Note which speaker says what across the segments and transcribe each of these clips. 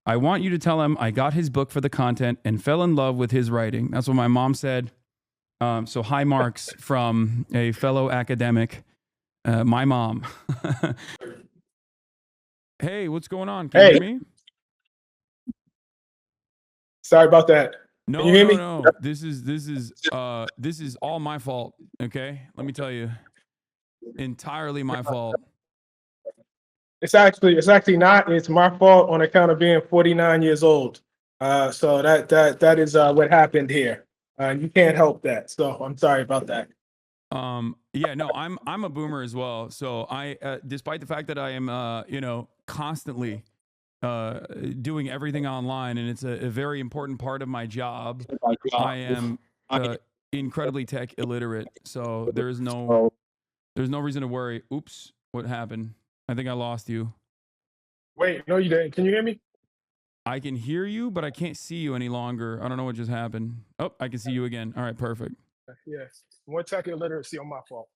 Speaker 1: I want you to tell him I got his book for the content and fell in love with his writing. That's what my mom said. So high marks from a fellow academic, my mom. Hey, what's going on? Can you hear
Speaker 2: Hey,
Speaker 1: me?
Speaker 2: sorry about that. Can you
Speaker 1: No,
Speaker 2: hear
Speaker 1: no,
Speaker 2: me?
Speaker 1: no. This is all my fault. Okay, let me tell you, entirely my fault.
Speaker 2: It's actually not. It's my fault on account of being 49 years old. So that is what happened here. You can't help that. So I'm sorry about that.
Speaker 1: Yeah, no, I'm a boomer as well. So despite the fact that I am, constantly doing everything online, and it's a very important part of my job. I am uh, incredibly tech illiterate, so there's no reason to worry. Oops, what happened? I think I lost you.
Speaker 2: Wait, no, you didn't. Can you hear me?
Speaker 1: I can hear you, but I can't see you any longer. I don't know what just happened. Oh, I can see you again. All right, perfect.
Speaker 2: Yes. More tech illiteracy on my fault.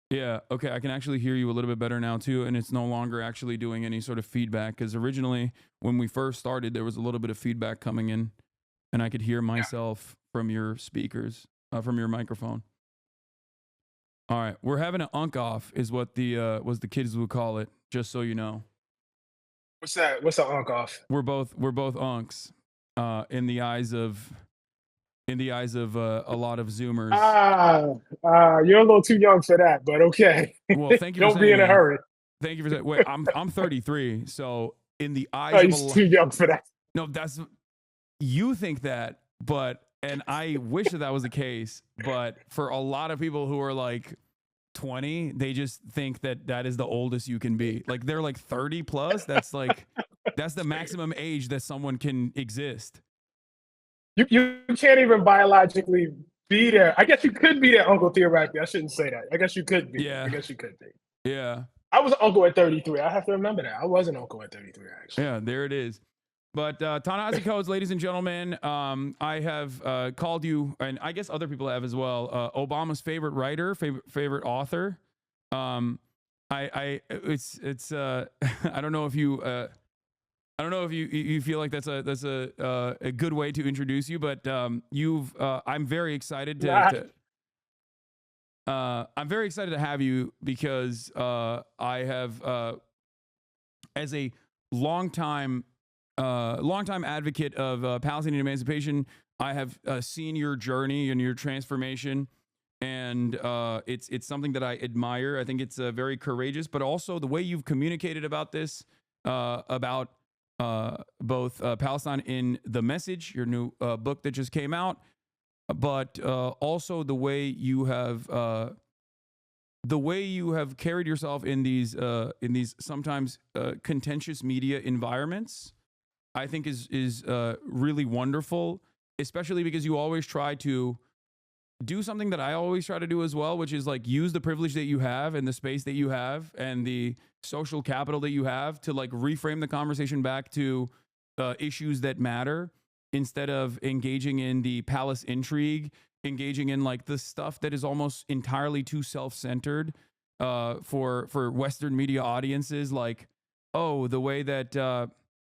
Speaker 1: Yeah, okay, I can actually hear you a little bit better now too, and it's no longer actually doing any sort of feedback because originally when we first started, there was a little bit of feedback coming in, and I could hear myself from your speakers, from your microphone. All right, we're having an unk off, is what the kids would call it. Just so you know,
Speaker 2: What's that? What's the unk off?
Speaker 1: we're both unks, in the eyes of a lot of Zoomers.
Speaker 2: You're a little too young for that, but okay.
Speaker 1: Well, thank you for
Speaker 2: Don't be
Speaker 1: saying
Speaker 2: in a
Speaker 1: that.
Speaker 2: hurry.
Speaker 1: Thank you for saying. Wait, I'm 33, so in the
Speaker 2: Oh,
Speaker 1: eyes of a
Speaker 2: he's too young for that.
Speaker 1: no, that's you think that, but and I wish that was the case, but for a lot of people who are like 20, they just think that that is the oldest you can be. Like they're like 30 plus. That's the maximum age that someone can exist.
Speaker 2: You can't even biologically be there. I guess you could be there, Uncle theoretically. I shouldn't say that. I guess you could be. I
Speaker 1: Yeah,
Speaker 2: guess you could be.
Speaker 1: yeah,
Speaker 2: I was an uncle at 33. I have to remember that. I was an uncle at 33, actually.
Speaker 1: yeah. There it is. But Ta-Nehisi Coates, ladies and gentlemen, I have called you, and I guess other people have as well. Obama's favorite writer, favorite author. Um, it's I don't know if you I don't know if you feel like that's a good way to introduce you, but I'm very excited
Speaker 2: Nah,
Speaker 1: I'm very excited to have you because I have as a longtime longtime advocate of Palestinian emancipation, I have seen your journey and your transformation, and it's something that I admire. I think it's very courageous, but also the way you've communicated about this, about both Palestine in the Message, your new book that just came out, but also the way you have carried yourself in these sometimes contentious media environments. I think is really wonderful, especially because you always try to do something that I always try to do as well, which is like use the privilege that you have and the space that you have and the social capital that you have to like reframe the conversation back to issues that matter instead of engaging in the palace intrigue, engaging in like the stuff that is almost entirely too self-centered for Western media audiences. Like, oh, the way that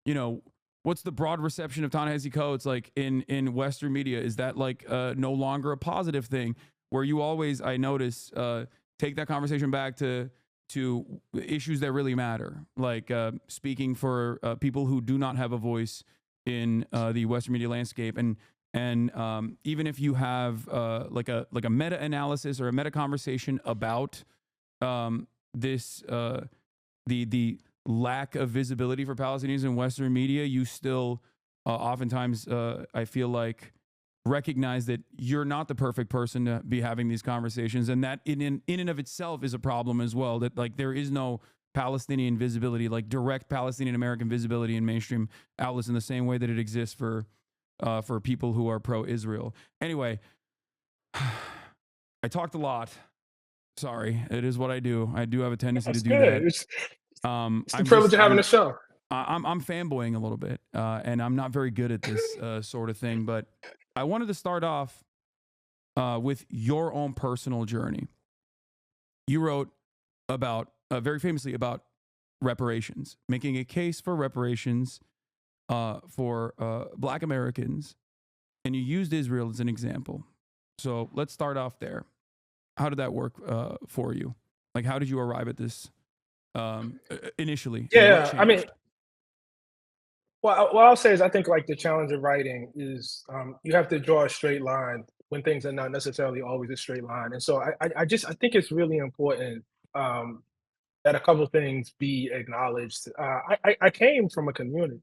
Speaker 1: you know what's the broad reception of Ta-Nehisi Coates like in Western media? Is that like no longer a positive thing? Where you always, I notice, take that conversation back to issues that really matter, like speaking for people who do not have a voice in the Western media landscape, and even if you have like a meta analysis or a meta conversation about this the lack of visibility for Palestinians in Western media, you still oftentimes, I feel like, recognize that you're not the perfect person to be having these conversations, and that in and of itself is a problem as well. That like there is no Palestinian visibility, like direct Palestinian American visibility in mainstream outlets in the same way that it exists for people who are pro-Israel. Anyway, I talked a lot. Sorry, it is what I do. I do have a tendency to
Speaker 2: that's
Speaker 1: do
Speaker 2: good.
Speaker 1: that.
Speaker 2: It's the privilege of having a show.
Speaker 1: I'm fanboying a little bit, and I'm not very good at this sort of thing. But I wanted to start off with your own personal journey. You wrote about very famously about reparations, making a case for reparations for Black Americans, and you used Israel as an example. So let's start off there. How did that work for you? Like, how did you arrive at this initially? And what
Speaker 2: Yeah, I mean,
Speaker 1: changed?
Speaker 2: well, what I'll say is I think like the challenge of writing is you have to draw a straight line when things are not necessarily always a straight line. And so I think it's really important um, that a couple of things be acknowledged. I came from a community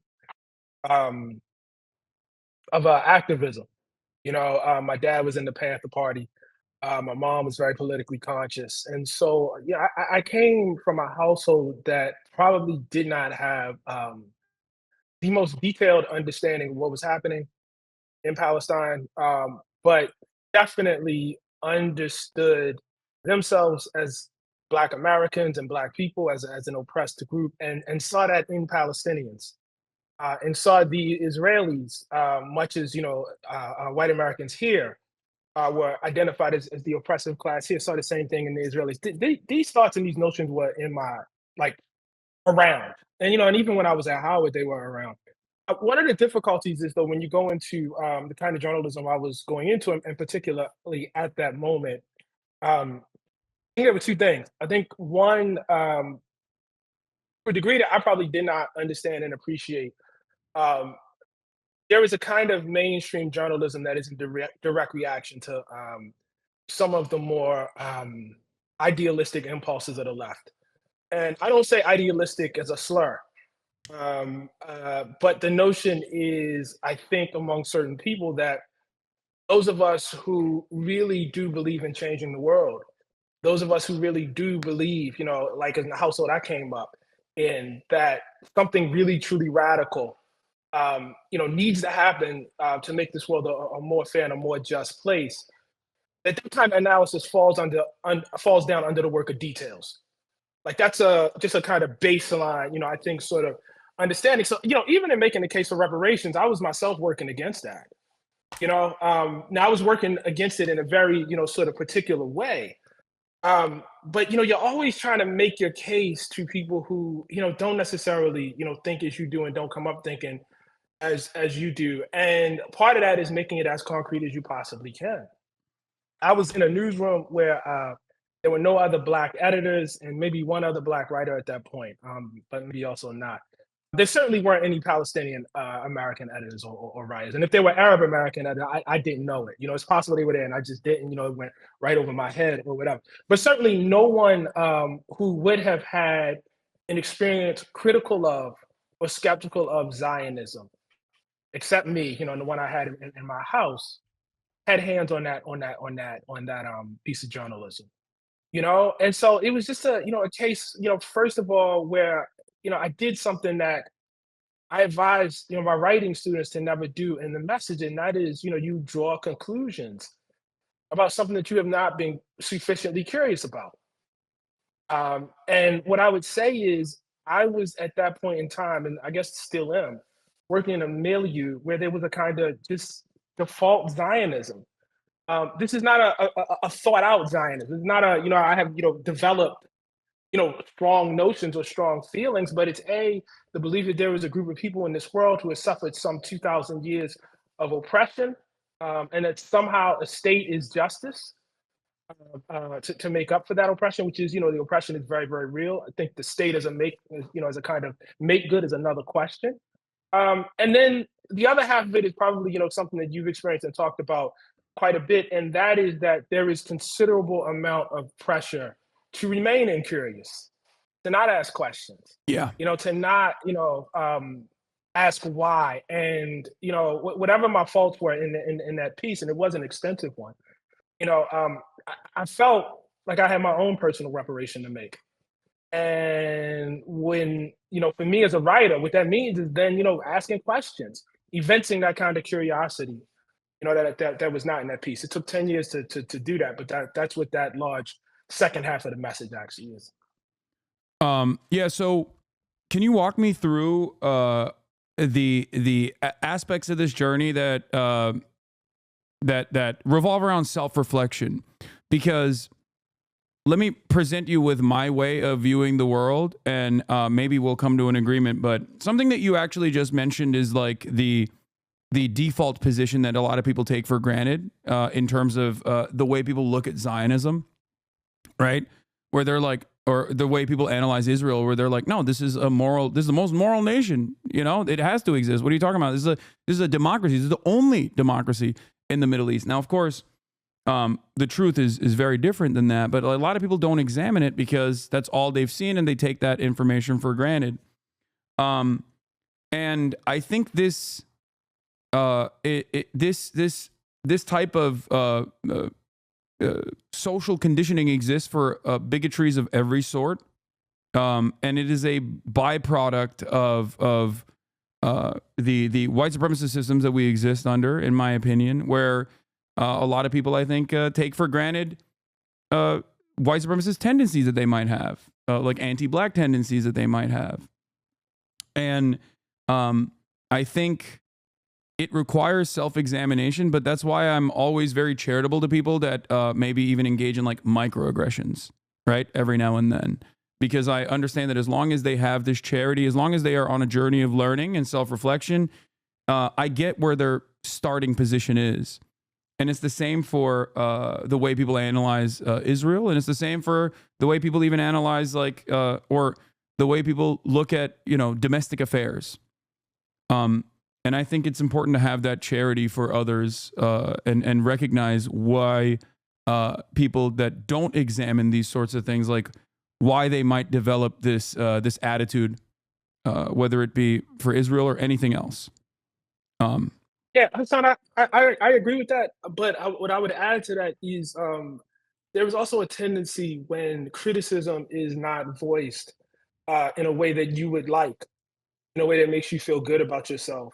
Speaker 2: um, of activism. My dad was in the Panther Party. My mom was very politically conscious, and so yeah, I came from a household that probably did not have the most detailed understanding of what was happening in Palestine, but definitely understood themselves as Black Americans and Black people as an oppressed group, and saw that in Palestinians, and saw the Israelis, much as white Americans here were identified as the oppressive class here, saw the same thing in the Israelis. These thoughts and these notions were in my like around, and even when I was at Howard, they were around. One of the difficulties is though when you go into the kind of journalism I was going into, and particularly at that moment, I think there were two things. I think one, to a degree that I probably did not understand and appreciate, um, there is a kind of mainstream journalism that is in direct reaction to some of the more idealistic impulses of the left. And I don't say idealistic as a slur. But the notion is, I think, among certain people that those of us who really do believe in changing the world, those of us who really do believe, like in the household I came up in, that something really truly radical, needs to happen to make this world a more fair and a more just place. That kind of analysis falls down under the work of details. Like that's just a kind of baseline, I think sort of understanding. So, even in making the case for reparations, I was myself working against that. Now I was working against it in a very, sort of particular way. But you're always trying to make your case to people who, don't necessarily, think as you do and don't come up thinking as you do. And part of that is making it as concrete as you possibly can. I was in a newsroom where there were no other Black editors and maybe one other Black writer at that point, but maybe also not. There certainly weren't any Palestinian American editors or writers. And if there were Arab American editors, I didn't know it. It's possible they were there and I just didn't, it went right over my head or whatever. But certainly no one who would have had an experience critical of or skeptical of Zionism, except me, the one I had in my house, had hands on that piece of journalism. And so it was just a case, first of all, where I did something that I advise my writing students to never do in the message, and that is you draw conclusions about something that you have not been sufficiently curious about. And what I would say is I was at that point in time, and I guess still am, working in a milieu where there was a kind of just default Zionism. This is not a thought out Zionism. It's not I have developed strong notions or strong feelings, but it's the belief that there is a group of people in this world who have suffered some 2,000 years of oppression, and that somehow a state is justice to make up for that oppression, which is the oppression is very, very real. I think the state as a kind of make good is another question. And then the other half of it is probably something that you've experienced and talked about quite a bit, and that is that there is considerable amount of pressure to remain incurious, to not ask questions,
Speaker 1: Yeah.
Speaker 2: to not ask why, and whatever my faults were in that piece, and it was an extensive one. I felt like I had my own personal reparation to make. And when, for me as a writer, what that means is then, asking questions, evincing that kind of curiosity, that was not in that piece. It took 10 years to do that, but that's what that large second half of the message actually is.
Speaker 1: Yeah. So can you walk me through the aspects of this journey that that revolve around self-reflection? Because let me present you with my way of viewing the world, and maybe we'll come to an agreement. But something that you actually just mentioned is like the default position that a lot of people take for granted in terms of the way people look at Zionism, right? Where they're like, or the way people analyze Israel, where they're like, no, this is the most moral nation. You know, it has to exist. What are you talking about? This is a democracy. This is the only democracy in the Middle East. Now, of course, the truth is very different than that. But a lot of people don't examine it because that's all they've seen, and they take that information for granted. And I think this this type of social conditioning exists for bigotries of every sort, and it is a byproduct of the white supremacist systems that we exist under, in my opinion, where a lot of people, I think, take for granted white supremacist tendencies that they might have, like anti-black tendencies that they might have, and I think it requires self-examination, but that's why I'm always very charitable to people that maybe even engage in like microaggressions, right? Every now and then, because I understand that as long as they have this charity, as long as they are on a journey of learning and self-reflection, I get where their starting position is. And it's the same for the way people analyze Israel, and it's the same for the way people even analyze like, or the way people look at, you know, domestic affairs. And I think it's important to have that charity for others, and recognize why people that don't examine these sorts of things, like why they might develop this attitude, whether it be for Israel or anything else.
Speaker 2: Yeah, Hassan, I agree with that. But what I would add to that is there is also a tendency when criticism is not voiced in a way that you would like, in a way that makes you feel good about yourself,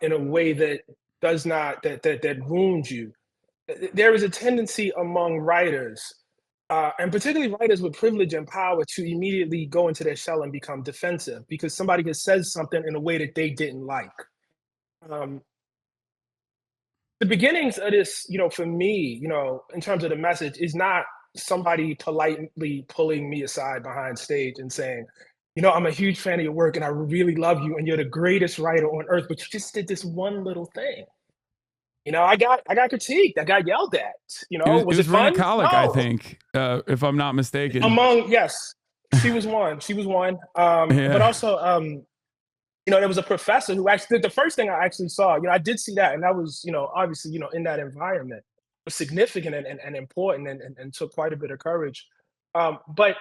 Speaker 2: in a way that does not that wounds you. There is a tendency among writers, and particularly writers with privilege and power, to immediately go into their shell and become defensive because somebody has said something in a way that they didn't like. Um, the beginnings of this, for me, in terms of the message, is not somebody politely pulling me aside behind stage and saying, I'm a huge fan of your work and I really love you and you're the greatest writer on earth, but you just did this one little thing. I got critiqued. I got yelled at.
Speaker 1: It
Speaker 2: Was it
Speaker 1: was Rena
Speaker 2: fun?
Speaker 1: Kalik, I
Speaker 2: No.
Speaker 1: think, if I'm not mistaken.
Speaker 2: Yes, she was one. She was one. But
Speaker 1: Yeah.
Speaker 2: also, there was a professor who actually, the first thing I actually saw, I did see that, and that was, obviously, in that environment was significant and important, and took quite a bit of courage. But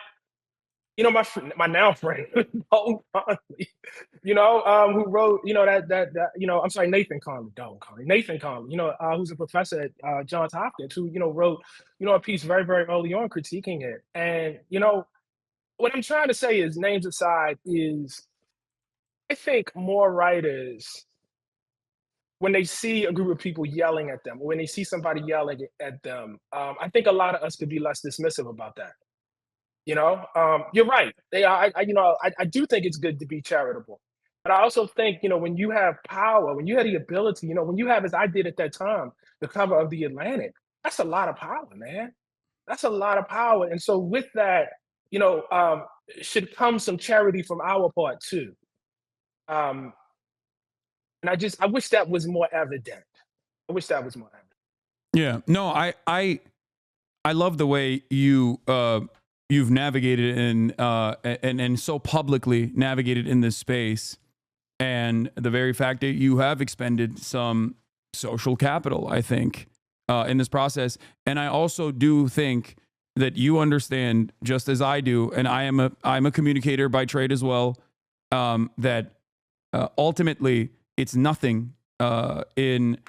Speaker 2: my now friend, Dalton Conley, who wrote, I'm sorry, Nathan Conley, Dalton Conley, Nathan Conley, who's a professor at Johns Hopkins, who, wrote, a piece very, very early on critiquing it. And, what I'm trying to say is, names aside, is I think more writers, when they see a group of people yelling at them, or when they see somebody yelling at them, I think a lot of us could be less dismissive about that. You're right. I do think it's good to be charitable, but I also think, when you have power, when you have the ability, when you have, as I did at that time, the cover of the Atlantic, that's a lot of power, man. That's a lot of power. And so with that, should come some charity from our part too. Um, and I wish that was more evident. I wish that was more evident.
Speaker 1: Yeah. No, I love the way you've navigated and so publicly navigated in this space, and the very fact that you have expended some social capital, I think, in this process. And I also do think that you understand, just as I do, and I'm a communicator by trade as well, that ultimately it's nothing it's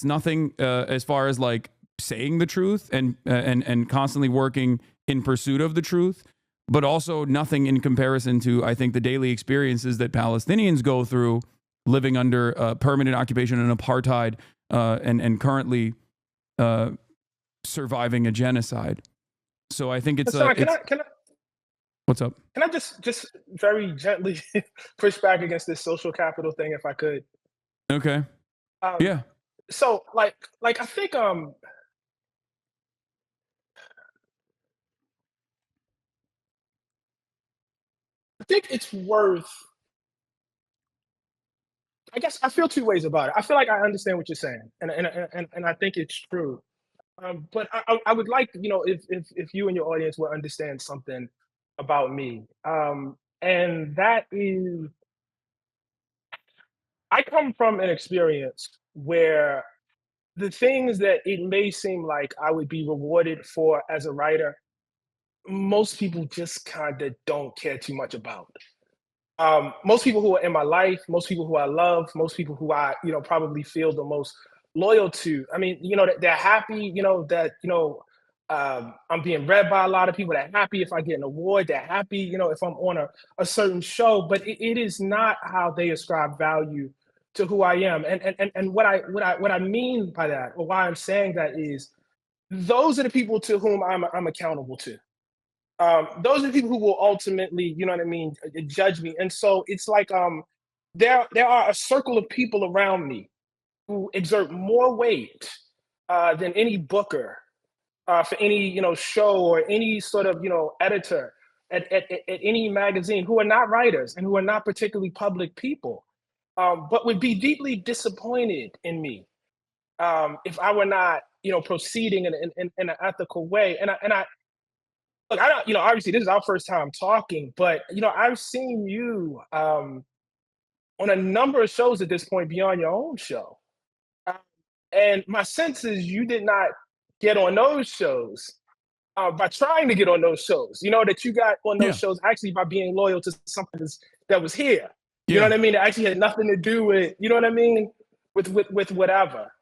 Speaker 1: nothing as far as like saying the truth and constantly working in pursuit of the truth, but also nothing in comparison to, I think, the daily experiences that Palestinians go through living under permanent occupation and apartheid, and currently surviving a genocide. So I think it's
Speaker 2: Hassan, can I
Speaker 1: what's up?
Speaker 2: can I just very gently push back against this social capital thing, if I could?
Speaker 1: Okay.
Speaker 2: Um,
Speaker 1: Yeah.
Speaker 2: so, like I think think it's worth. I guess I feel two ways about it. I feel like I understand what you're saying, and I think it's true. But I would like, if you and your audience will understand something about me, and that is, I come from an experience where the things that it may seem like I would be rewarded for as a writer, most people just kind of don't care too much about. Most people who are in my life, most people who I love, most people who I, probably feel the most loyal to. I mean, that they're happy, that, I'm being read by a lot of people. They're happy if I get an award. They're happy, if I'm on a certain show, but it is not how they ascribe value to who I am. And what I mean by that, or why I'm saying that is, those are the people to whom I'm accountable to. Those are the people who will ultimately, you know what I mean, judge me. And so it's like, there are a circle of people around me who exert more weight than any booker for any, show, or any sort of, editor at any magazine, who are not writers and who are not particularly public people, but would be deeply disappointed in me if I were not, proceeding in an ethical way. And I look, I don't, obviously this is our first time talking, but I've seen you on a number of shows at this point beyond your own show. Uh, and my sense is you did not get on those shows by trying to get on those shows. That you got on those
Speaker 1: Yeah.
Speaker 2: shows actually by being loyal to something that was here. You know
Speaker 1: Yeah.
Speaker 2: what I mean? It actually had nothing to do with, you know what I mean? With whatever.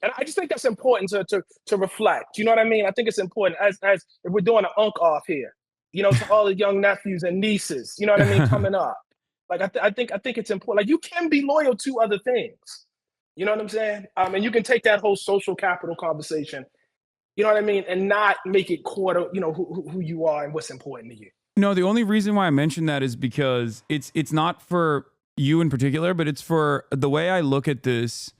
Speaker 2: And I just think that's important to reflect. You know what I mean? I think it's important, as if we're doing an unk off here, to all the young nephews and nieces, you know what I mean, coming up. Like I think it's important. Like, you can be loyal to other things. You know what I'm saying? And you can take that whole social capital conversation, you know what I mean, and not make it core to, who you are and what's important to you.
Speaker 1: No, the only reason why I mentioned that is because it's not for you in particular, but it's for the way I look at this.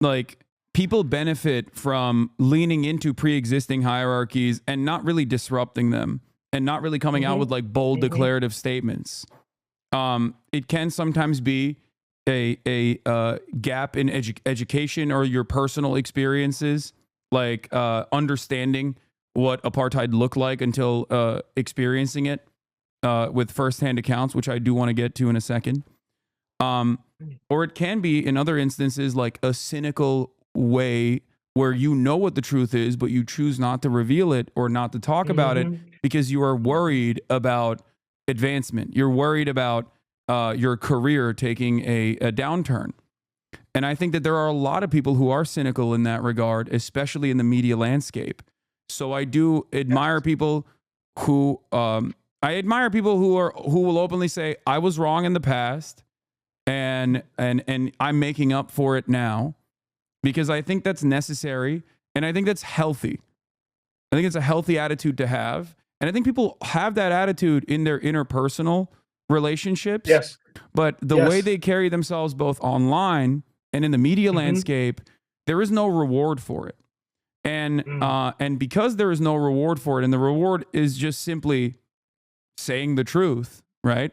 Speaker 1: Like, people benefit from leaning into pre-existing hierarchies and not really disrupting them, and not really coming out with like bold declarative statements. It can sometimes be a gap in education or your personal experiences, like understanding what apartheid looked like until experiencing it with firsthand accounts, which I do want to get to in a second. Or it can be, in other instances, like a cynical way where you know what the truth is, but you choose not to reveal it or not to talk about it because you are worried about advancement. You're worried about your career taking a downturn. And I think that there are a lot of people who are cynical in that regard, especially in the media landscape. So I do admire people who who will openly say, I was wrong in the past, and I'm making up for it now, because I think that's necessary, and I think that's healthy. I think it's a healthy attitude to have, and I think people have that attitude in their interpersonal relationships.
Speaker 2: Yes.
Speaker 1: But the way they carry themselves both online and in the media landscape, there is no reward for it. And because there is no reward for it, and the reward is just simply saying the truth, right?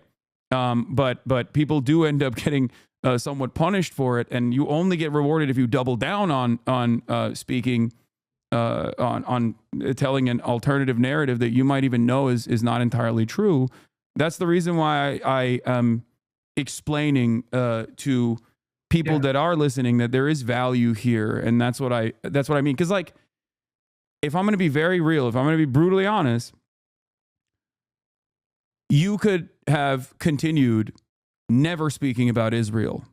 Speaker 1: But people do end up getting somewhat punished for it, and you only get rewarded if you double down on speaking on telling an alternative narrative that you might even know is not entirely true. That's the reason why I am explaining to people that are listening that there is value here, and that's what I mean. Because, like, if I'm going to be very real, if I'm going to be brutally honest, you could have continued never speaking about Israel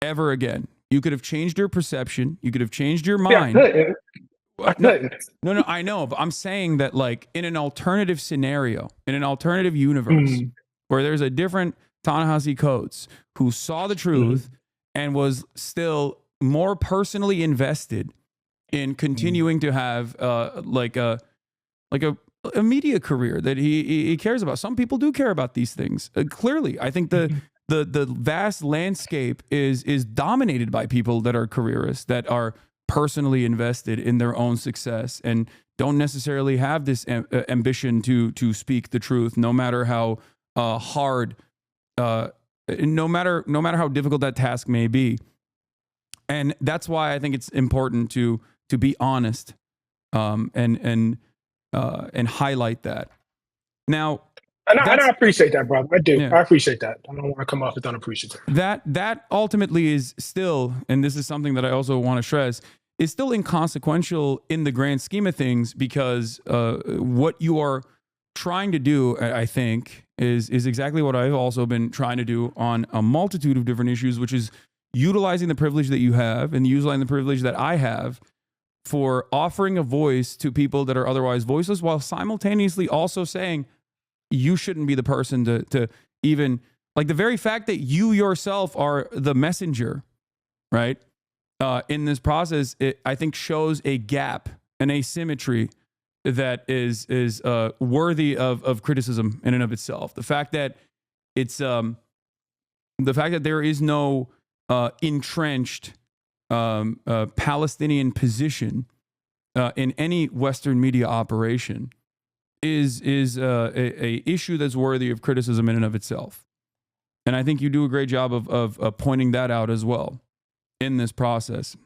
Speaker 1: ever again. You could have changed your perception. You could have changed your mind. No, I know. But I'm saying that, like, in an alternative scenario, in an alternative universe, where there's a different Ta-Nehisi Coates who saw the truth and was still more personally invested in continuing to have like a media career that he cares about. Some people do care about these things. Clearly, I think the vast landscape is dominated by people that are careerists, that are personally invested in their own success and don't necessarily have this ambition to speak the truth, no matter how hard, no matter how difficult that task may be. And that's why I think it's important to be honest, and highlight that. Now,
Speaker 2: And I appreciate that, brother. I do.
Speaker 1: yeah,
Speaker 2: I appreciate that. I don't want to come off as unappreciative.
Speaker 1: that ultimately is still, and this is something that I also want to stress, is still inconsequential in the grand scheme of things, because what you are trying to do, I think, is exactly what I've also been trying to do on a multitude of different issues, which is utilizing the privilege that you have and utilizing the privilege that I have for offering a voice to people that are otherwise voiceless, while simultaneously also saying you shouldn't be the person to even, like, the very fact that you yourself are the messenger, right? In this process, it, I think, shows a gap, an asymmetry that is worthy of criticism in and of itself. The fact that it's the fact that there is no entrenched Palestinian position in any Western media operation is a issue that's worthy of criticism in and of itself. And I think you do a great job of pointing that out as well in this process.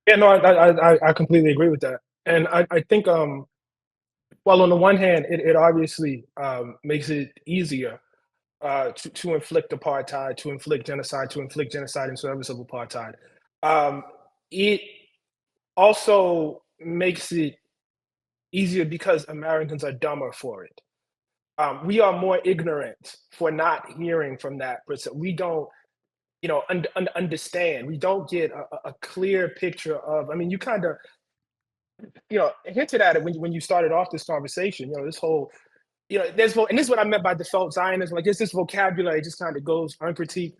Speaker 2: Yeah, no, I completely agree with that. And I think, well, on the one hand, it obviously makes it easier to inflict apartheid, to inflict genocide in service of apartheid. Um, it also makes it easier because Americans are dumber for it. We are more ignorant for not hearing from that person. We don't, understand. We don't get a clear picture of. I mean, you kind of, hinted at it when you started off this conversation. This whole, and this is what I meant by default Zionism. Like, it's this vocabulary just kind of goes uncritiqued.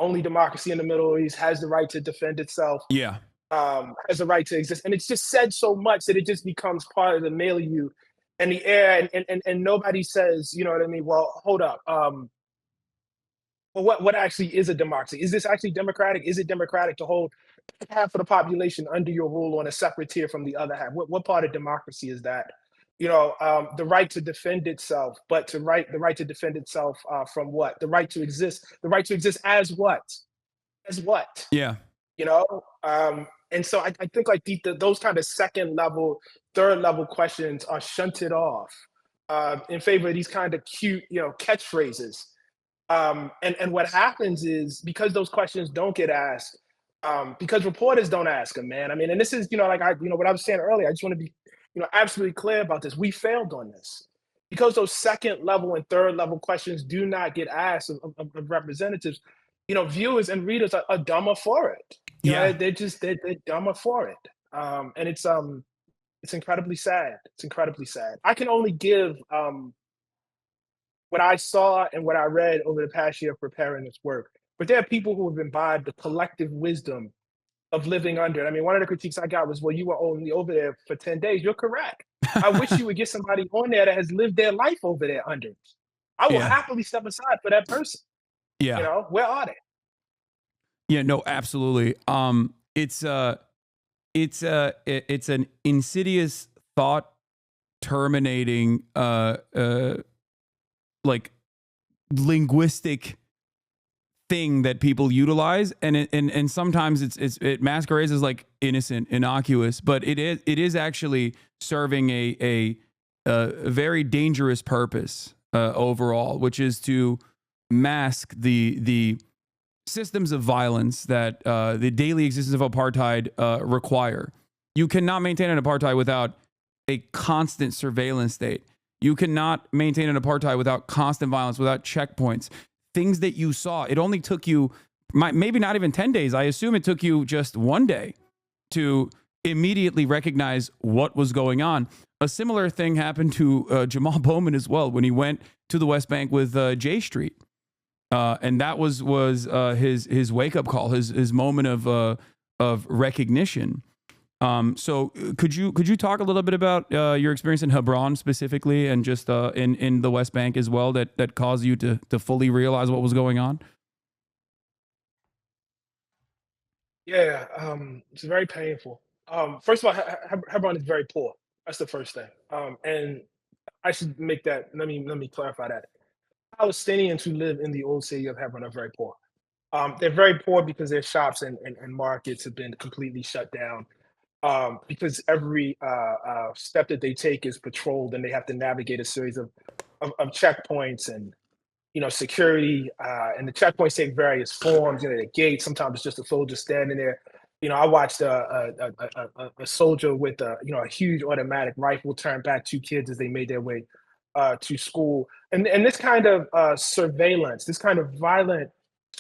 Speaker 2: Only democracy in the Middle East has the right to defend itself.
Speaker 1: Yeah.
Speaker 2: Has the right to exist, and it's just said so much that it just becomes part of the milieu and the air, and nobody says, you know what I mean? Well, hold up. Well, what actually is a democracy? Is this actually democratic? Is it democratic to hold half of the population under your rule on a separate tier from the other half? What part of democracy is that? The right to defend itself, but the right to defend itself from what? The right to exist. The right to exist as what? As what?
Speaker 1: Yeah.
Speaker 2: You know, and so I think, like, those kind of second level, third level questions are shunted off in favor of these kind of cute, catchphrases. And what happens is, because those questions don't get asked, because reporters don't ask them, man. I mean, and this is, like, what I was saying earlier. I just want to be, absolutely clear about this. We failed on this because those second level and third level questions do not get asked of representatives. Viewers and readers are dumber for it.
Speaker 1: Yeah.
Speaker 2: They're dumber for it. And it's incredibly sad. It's incredibly sad. I can only give what I saw and what I read over the past year preparing this work. But there are people who have imbibed the collective wisdom of living under it. I mean, one of the critiques I got was, well, you were only over there for 10 days. You're correct. I wish you would get somebody on there that has lived their life over there under it. I will happily step aside for that person.
Speaker 1: Yeah.
Speaker 2: Where are they?
Speaker 1: Yeah, no, absolutely. It's an insidious thought terminating like linguistic thing that people utilize, and sometimes it masquerades as like innocent, innocuous, but it is actually serving a very dangerous purpose overall, which is to mask the systems of violence that the daily existence of apartheid require. You cannot maintain an apartheid without a constant surveillance state. You cannot maintain an apartheid without constant violence, without checkpoints. Things that you saw, it only took you maybe not even 10 days. I assume it took you just one day to immediately recognize what was going on. A similar thing happened to Jamal Bowman as well when he went to the West Bank with J Street. And that was his wake up call, his moment of recognition. So could you talk a little bit about your experience in Hebron specifically, and just in the West Bank as well, that caused you to fully realize what was going on?
Speaker 2: Yeah, it's very painful. First of all, Hebron is very poor. That's the first thing. And I should make that. Let me clarify that. Palestinians who live in the old city of Hebron are very poor. They're very poor because their shops and markets have been completely shut down. Because every step that they take is patrolled, and they have to navigate a series of checkpoints and security, and the checkpoints take various forms. The gate, sometimes it's just a soldier standing there. I watched a soldier with a huge automatic rifle turn back two kids as they made their way to school. And this kind of surveillance, this kind of violent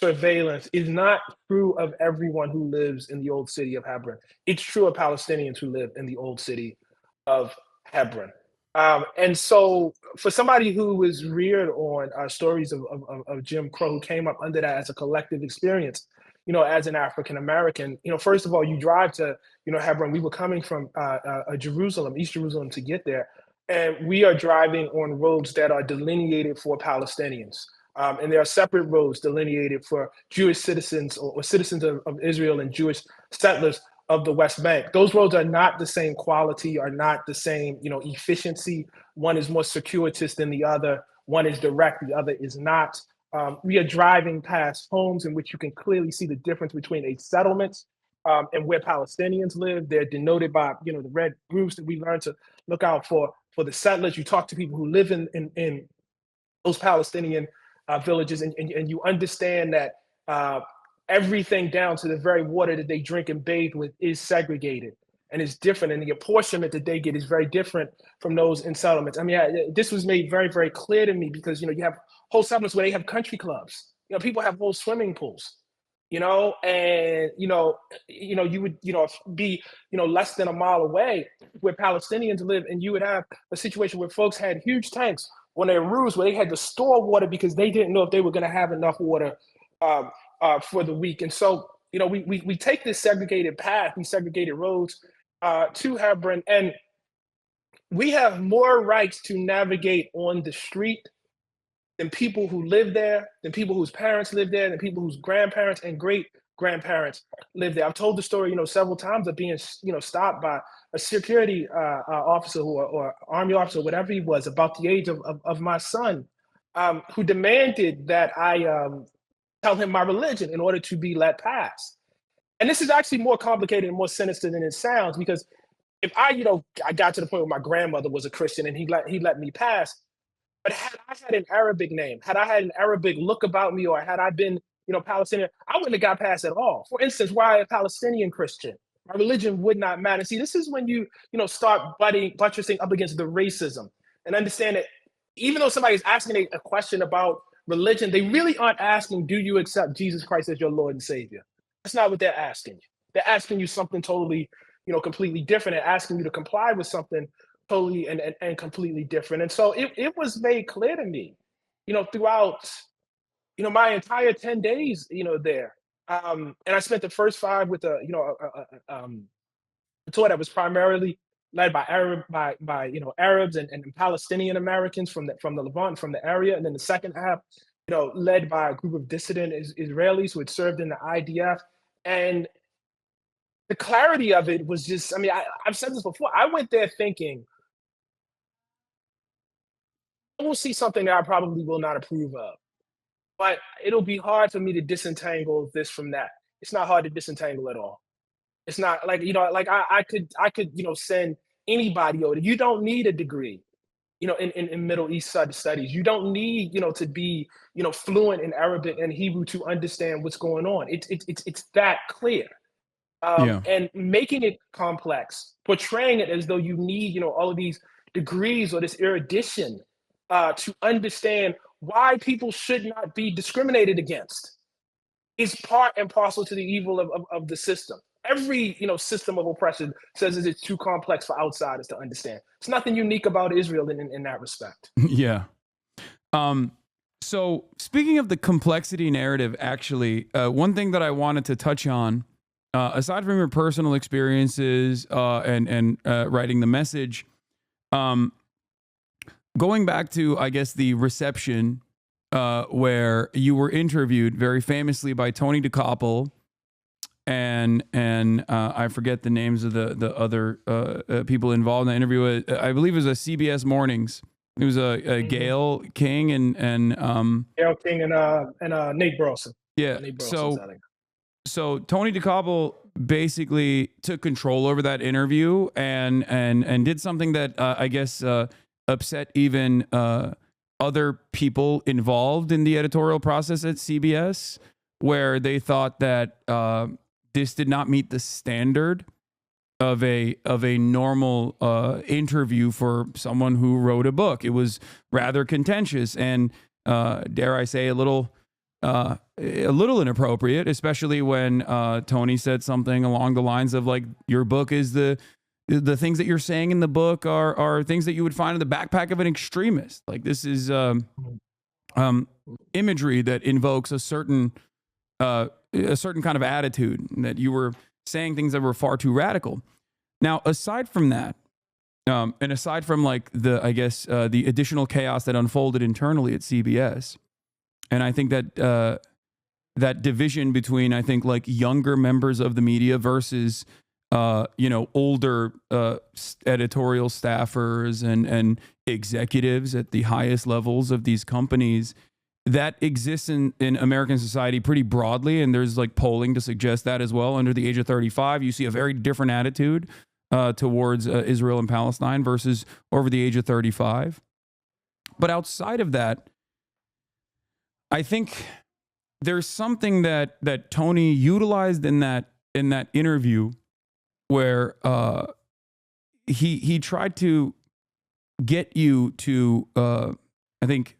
Speaker 2: surveillance is not true of everyone who lives in the old city of Hebron. It's true of Palestinians who live in the old city of Hebron. And so, for somebody who was reared on stories of Jim Crow, who came up under that as a collective experience, as an African American, first of all, you drive to, Hebron. We were coming from Jerusalem, East Jerusalem, to get there, and we are driving on roads that are delineated for Palestinians. And there are separate roads delineated for Jewish citizens or citizens of Israel and Jewish settlers of the West Bank. Those roads are not the same quality, are not the same, efficiency. One is more circuitous than the other. One is direct, the other is not. We are driving past homes in which you can clearly see the difference between a settlement and where Palestinians live. They're denoted by, the red groups that we learn to look out for the settlers. You talk to people who live in those Palestinian villages, and you understand that everything down to the very water that they drink and bathe with is segregated and is different. And the apportionment that they get is very different from those in settlements. I mean, this was made very, very clear to me because, you have whole settlements where they have country clubs. People have whole swimming pools, and, you would, be, less than a mile away where Palestinians live. And you would have a situation where folks had huge tanks on their roofs where they had to store water because they didn't know if they were going to have enough water for the week. And so, we take this segregated path, these segregated roads to Hebron, and we have more rights to navigate on the street than people who live there, than people whose parents live there, than people whose grandparents and great grandparents live there. I've told the story, several times of being, stopped by a security officer or army officer, whatever he was, about the age of my son, who demanded that I tell him my religion in order to be let pass. And this is actually more complicated and more sinister than it sounds, because if I got to the point where my grandmother was a Christian and he let me pass, but had I had an Arabic name, had I had an Arabic look about me, or had I been, Palestinian, I wouldn't have got past at all. For instance, why a Palestinian Christian? My religion would not matter. See, this is when you start buttressing up against the racism and understand that even though somebody's asking a question about religion, they really aren't asking, do you accept Jesus Christ as your Lord and Savior? That's not what they're asking you. They're asking you something totally, completely different, and asking you to comply with something totally and completely different. And so it was made clear to me, throughout, my entire 10 days, there. And I spent the first 5 with a tour that was primarily led by Arabs and Palestinian Americans from the Levant, from the area. And then the second half, led by a group of dissident Israelis who had served in the IDF. And the clarity of it was just, I mean, I've said this before. I went there thinking, I will see something that I probably will not approve of, but it'll be hard for me to disentangle this from that. It's not hard to disentangle at all. It's not like, like I could, send anybody over. You don't need a degree, in Middle East studies. You don't need, to be, fluent in Arabic and Hebrew to understand what's going on. It's that clear.
Speaker 1: Yeah.
Speaker 2: And making it complex, portraying it as though you need, all of these degrees or this erudition to understand why people should not be discriminated against is part and parcel to the evil of the system. Every system of oppression says that it's too complex for outsiders to understand. It's nothing unique about Israel in that respect.
Speaker 1: Yeah. So speaking of the complexity narrative, actually, one thing that I wanted to touch on, aside from your personal experiences and writing the message, going back to, I guess, the reception where you were interviewed very famously by Tony DeCoppel, and I forget the names of the other people involved in the interview. I believe it was a CBS Mornings. It was a
Speaker 2: Mhm.
Speaker 1: Gail King and
Speaker 2: Gayle King and Nate Burleson.
Speaker 1: yeah.
Speaker 2: Nate Burleson's
Speaker 1: So
Speaker 2: I think.
Speaker 1: Tony DeCobble basically took control over that interview and did something that I guess upset even other people involved in the editorial process at CBS, where they thought that this did not meet the standard of a normal interview for someone who wrote a book. It was rather contentious and dare I say a little inappropriate, especially when Tony said something along the lines of like, your book is the things that you're saying in the book are things that you would find in the backpack of an extremist. Like this is
Speaker 2: Mhm.
Speaker 1: imagery that invokes a certain kind of attitude, that you were saying things that were far too radical. Now, aside from that, and aside from like I guess the additional chaos that unfolded internally at CBS, and I think that that division between, I think, like younger members of the media versus older editorial staffers and executives at the highest levels of these companies, that exists in American society pretty broadly, and there's like polling to suggest that as well. Under the age of 35, you see a very different attitude towards Israel and Palestine versus over the age of 35. But outside of that, I think there's something that Tony utilized in that interview where he tried to get you to I think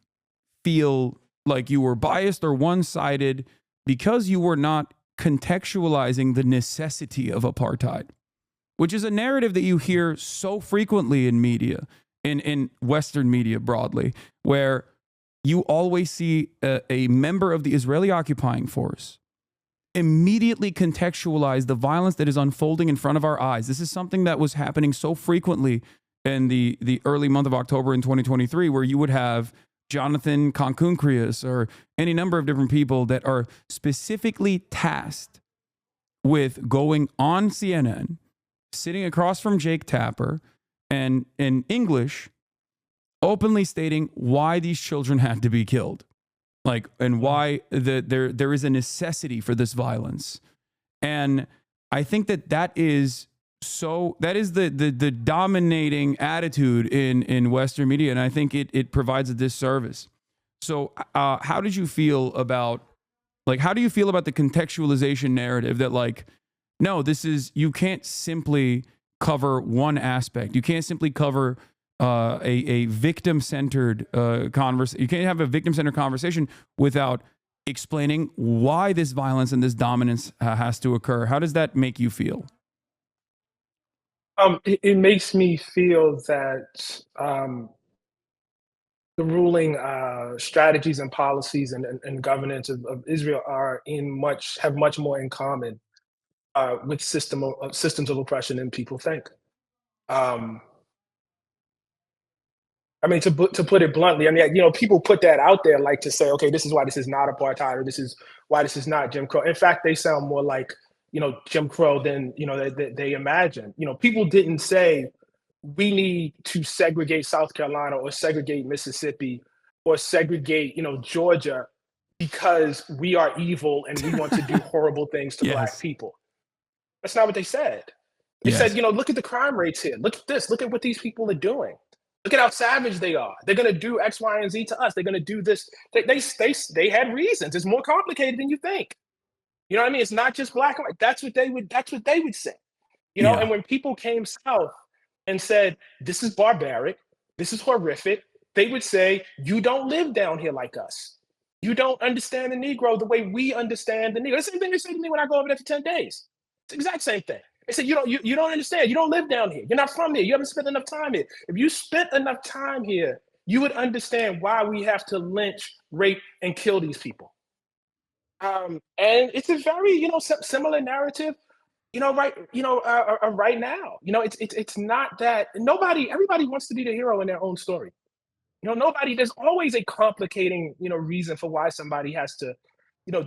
Speaker 1: feel like you were biased or one-sided because you were not contextualizing the necessity of apartheid, which is a narrative that you hear so frequently in media, in Western media broadly, where you always see a member of the Israeli occupying force immediately contextualize the violence that is unfolding in front of our eyes. This is something that was happening so frequently in the early month of October in 2023, where you would have Jonathan Conkuncrius or any number of different people that are specifically tasked with going on CNN, sitting across from Jake Tapper, and in English, openly stating why these children had to be killed, like, and why there is a necessity for this violence. And I think that is the dominating attitude in Western media, and I think it provides a disservice. So how did you feel about, like, how do you feel about the contextualization narrative that, like, no, this is, you can't simply cover one aspect. You can't simply cover a victim-centered conversation. You can't have a victim-centered conversation without explaining why this violence and this dominance has to occur. How does that make you feel?
Speaker 2: It makes me feel that the ruling strategies and policies and governance of Israel have much more in common with systems of oppression than people think. Um, I mean, to put it bluntly, I mean, people put that out there, like, to say, okay, this is why this is not apartheid, or this is why this is not Jim Crow. In fact, they sound more like, Jim Crow than, they imagine. People didn't say we need to segregate South Carolina or segregate Mississippi or segregate, Georgia, because we are evil and we want to do horrible things to black
Speaker 1: Yes.
Speaker 2: people. That's not what they said. They said,
Speaker 1: Yes.
Speaker 2: look at the crime rates here. Look at this. Look at what these people are doing. Look at how savage they are. They're going to do X, Y, and Z to us. They're going to do this. They had reasons. It's more complicated than you think. You know what I mean? It's not just black and white. That's what they would say.
Speaker 1: Yeah.
Speaker 2: And when people came south and said, this is barbaric, this is horrific, they would say, you don't live down here like us. You don't understand the Negro the way we understand the Negro. That's the same thing they say to me when I go over there for 10 days. It's the exact same thing. They say, you don't understand. You don't live down here. You're not from here. You haven't spent enough time here. If you spent enough time here, you would understand why we have to lynch, rape, and kill these people. And it's a very, similar narrative, right now. It's not that everybody wants to be the hero in their own story. There's always a complicating, reason for why somebody has to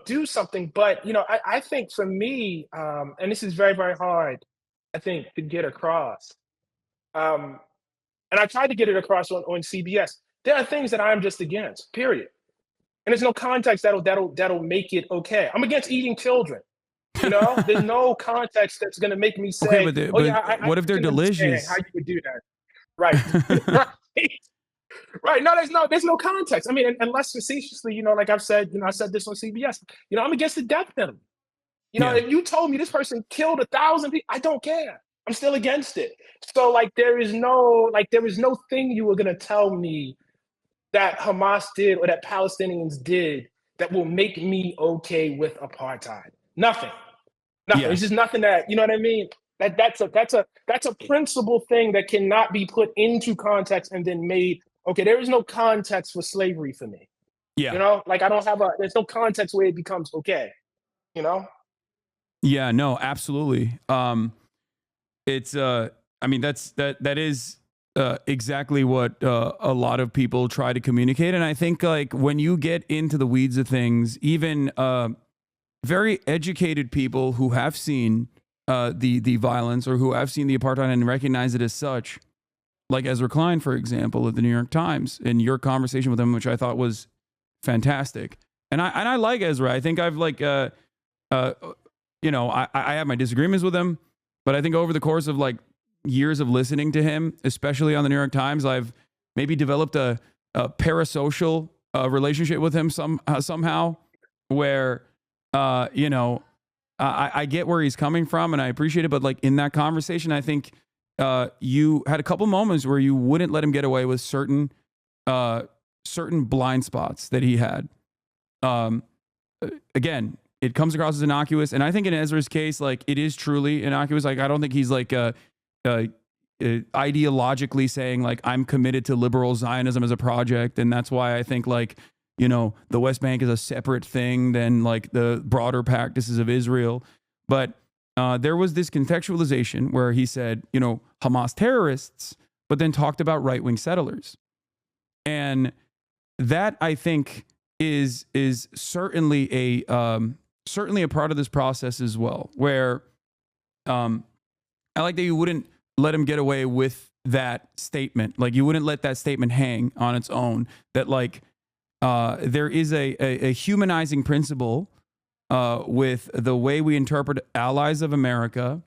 Speaker 2: do something. But I think for me, and this is very, very hard, I think, to get across. Um, and I tried to get it across on CBS. There are things that I'm just against, period. And there's no context that'll make it okay. I'm against eating children. There's no context that's gonna make me
Speaker 1: Okay,
Speaker 2: say,
Speaker 1: but
Speaker 2: "Oh yeah, I
Speaker 1: what if they're
Speaker 2: can understand how
Speaker 1: delicious?
Speaker 2: you would do that." Right. Right. Right. No, there's no context. I mean, unless facetiously, like I've said, I said this on CBS. I'm against the death penalty.
Speaker 1: Yeah.
Speaker 2: If you told me this person killed 1,000 people, I don't care. I'm still against it. So there is no thing you were gonna tell me that Hamas did or that Palestinians did that will make me okay with apartheid. Nothing. Nothing.
Speaker 1: Yeah.
Speaker 2: It's just nothing that, you know what I mean? That's a principle thing that cannot be put into context and then made okay. There is no context for slavery for me.
Speaker 1: Yeah.
Speaker 2: Like I don't have there's no context where it becomes okay. You know?
Speaker 1: Yeah, no, absolutely. It's I mean that is exactly what a lot of people try to communicate, and I think like when you get into the weeds of things, even very educated people who have seen the violence or who have seen the apartheid and recognize it as such, like Ezra Klein, for example, at the New York Times, in your conversation with him, which I thought was fantastic, and I like Ezra. I think I've like uh, I have my disagreements with him, but I think over the course of like years of listening to him, especially on the New York Times, I've maybe developed a parasocial relationship with him somehow, where I get where he's coming from and I appreciate it, but like in that conversation, I think you had a couple moments where you wouldn't let him get away with certain blind spots that he had. Um, Again, it comes across as innocuous, and I think in Ezra's case, like it is truly innocuous. Like I don't think he's like ideologically saying like I'm committed to liberal Zionism as a project, and that's why I think like the West Bank is a separate thing than like the broader practices of Israel. But there was this contextualization where he said Hamas terrorists, but then talked about right wing settlers, and that I think is certainly a part of this process as well, where I like that you wouldn't let him get away with that statement. Like you wouldn't let that statement hang on its own. That like there is a humanizing principle with the way we interpret allies of America,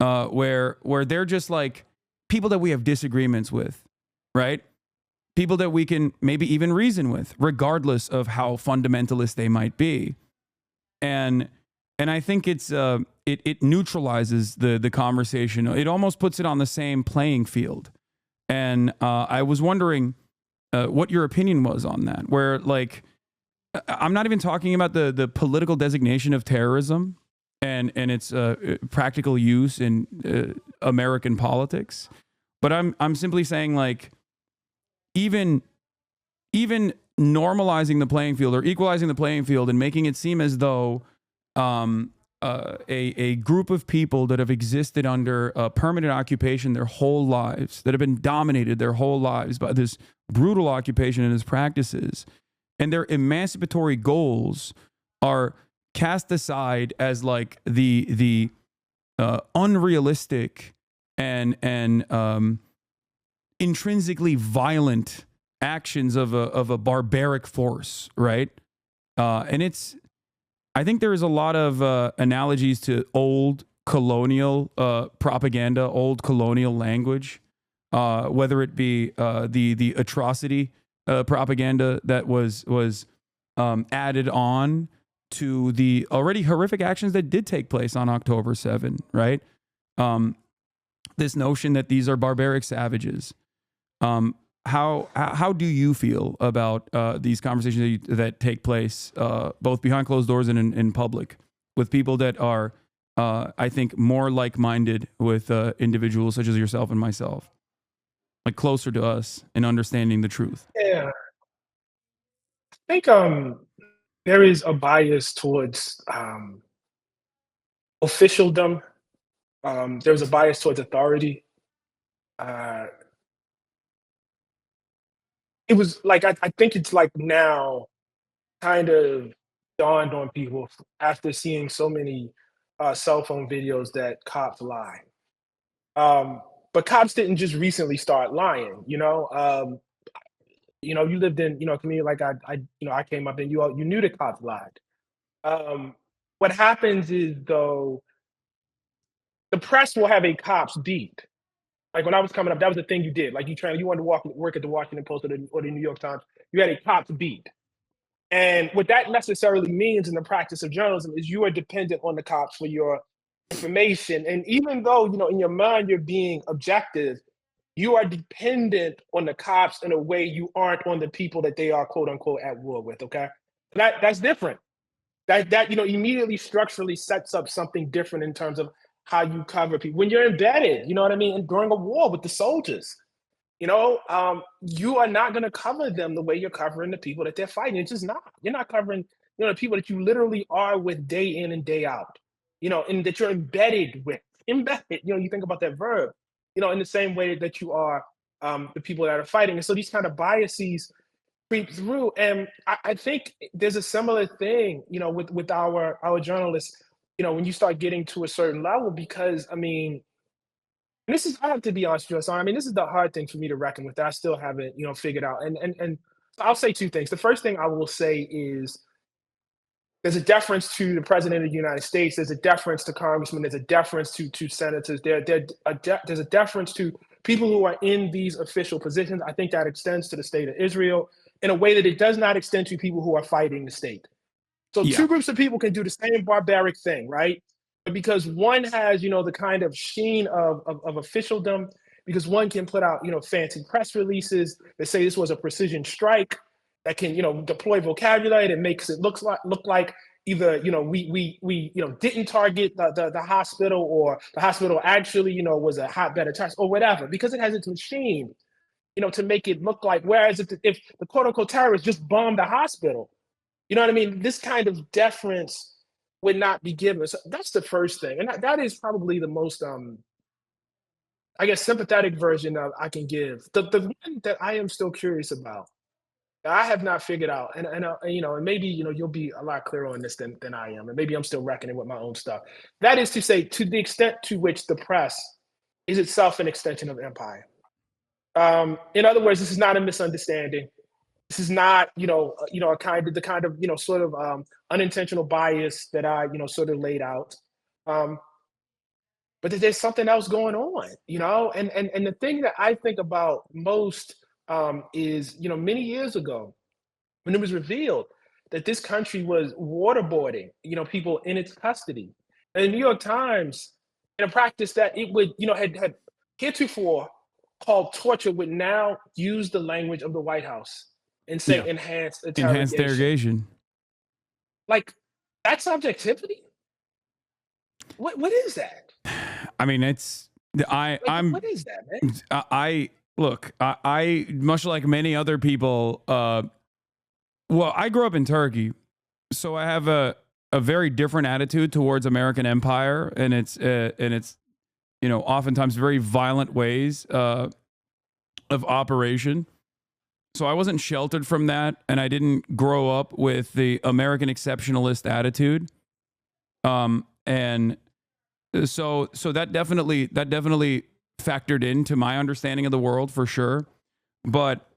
Speaker 1: where they're just like people that we have disagreements with, right? People that we can maybe even reason with, regardless of how fundamentalist they might be. And I think it neutralizes the conversation. It almost puts it on the same playing field. And I was wondering what your opinion was on that. Where like I'm not even talking about the political designation of terrorism and its practical use in American politics, but I'm simply saying like even normalizing the playing field or equalizing the playing field and making it seem as though a group of people that have existed under permanent occupation their whole lives, that have been dominated their whole lives by this brutal occupation and its practices, and their emancipatory goals are cast aside as like the unrealistic and intrinsically violent actions of a barbaric force, right? And I think there is a lot of analogies to old colonial propaganda, old colonial language, whether it be the atrocity propaganda that was added on to the already horrific actions that did take place on October 7, right? This notion that these are barbaric savages. How do you feel about these conversations that take place both behind closed doors and in public with people that are, I think, more like-minded with individuals such as yourself and myself, like closer to us in understanding the truth?
Speaker 2: Yeah. I think there is a bias towards officialdom. There's a bias towards authority. Uh, it was like I think it's like now kind of dawned on people after seeing so many cell phone videos that cops lie. Um, but cops didn't just recently start lying. You lived in a community like I came up in. You knew the cops lied. What happens is though the press will have a cops beat. Like when I was coming up, that was the thing you did. Like you wanted to work at the Washington Post or the New York Times. You had a cops beat. And what that necessarily means in the practice of journalism is you are dependent on the cops for your information. And even though, in your mind you're being objective, you are dependent on the cops in a way you aren't on the people that they are quote unquote at war with. Okay. That's different. That immediately structurally sets up something different in terms of how you cover people. When you're embedded, you know what I mean, and during a war with the soldiers, you are not going to cover them the way you're covering the people that they're fighting. It's just not. You're not covering, the people that you literally are with day in and day out, and that you're embedded with. Embedded, you think about that verb, in the same way that you are the people that are fighting. And so these kind of biases creep through. And I think there's a similar thing, with our journalists, when you start getting to a certain level, because I mean, and this is I have to be honest with you, Hassan. I mean, this is the hard thing for me to reckon with that I still haven't, figured out. And I'll say two things. The first thing I will say is there's a deference to the president of the United States. There's a deference to congressmen. There's a deference to senators. There's a deference to people who are in these official positions. I think that extends to the state of Israel in a way that it does not extend to people who are fighting the state. So
Speaker 1: Yeah.
Speaker 2: two groups of people can do the same barbaric thing, right? But because one has, the kind of sheen of officialdom, because one can put out, fancy press releases that say this was a precision strike, that can, deploy vocabulary that makes it look like either, we didn't target the hospital, or the hospital actually, was a hotbed of attacks or whatever, because it has its machine, to make it look like, whereas if the quote unquote terrorists just bombed the hospital, you know what I mean? This kind of deference would not be given. So that's the first thing. And that is probably the most, I guess, sympathetic version of I can give. The one that I am still curious about, that I have not figured out, and maybe, you'll be a lot clearer on this than I am, and maybe I'm still reckoning with my own stuff. That is to say, to the extent to which the press is itself an extension of empire. In other words, this is not a misunderstanding. This is not, the kind of, sort of unintentional bias that I, sort of laid out. Um, but there's something else going on, and the thing that I think about most is, many years ago when it was revealed that this country was waterboarding, people in its custody. And the New York Times, in a practice that it would, had heretofore called torture, would now use the language of the White House and say
Speaker 1: Yeah.
Speaker 2: enhanced
Speaker 1: Enhanced
Speaker 2: interrogation.
Speaker 1: interrogation.
Speaker 2: Like, that's objectivity? What is that?
Speaker 1: I mean, it's I'm
Speaker 2: What is that, man?
Speaker 1: I look, I much like many other people, well, I grew up in Turkey, so I have a very different attitude towards American empire, and it's oftentimes very violent ways of operation. So I wasn't sheltered from that, and I didn't grow up with the American exceptionalist attitude. And so that definitely factored into my understanding of the world for sure. But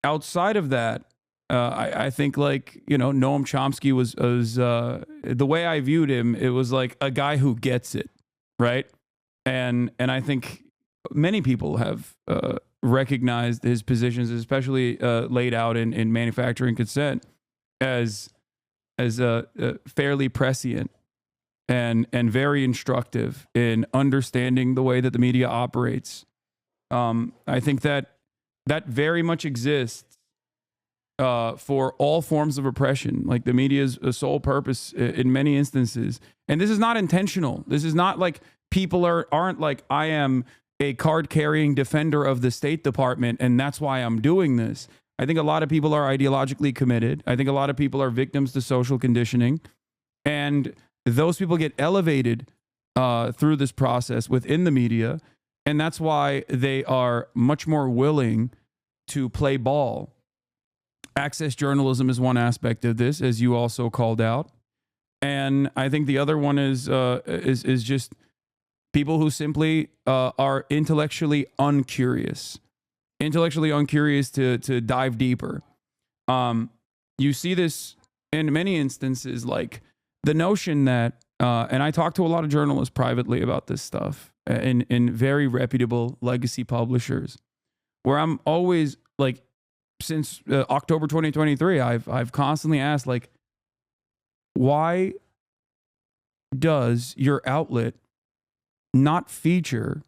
Speaker 1: outside of that, I think, like, Noam Chomsky was the way I viewed him. It was like a guy who gets it, right? And I think many people have recognized his positions, especially laid out in Manufacturing Consent, as fairly prescient and very instructive in understanding the way that the media operates. I think that very much exists for all forms of oppression. Like, the media's sole purpose in many instances, and this is not intentional. This is not like people aren't like, I am a card-carrying defender of the State Department, and that's why I'm doing this. I think a lot of people are ideologically committed. I think a lot of people are victims to social conditioning, and those people get elevated through this process within the media, and that's why they are much more willing to play ball access journalism is one aspect of this, as you also called out, and I think the other one is just people who simply are intellectually uncurious to dive deeper. You see this in many instances, like the notion that, and I talk to a lot of journalists privately about this stuff in very reputable legacy publishers, where I'm always like, since October 2023, I've constantly asked, like, why does your outlet not feature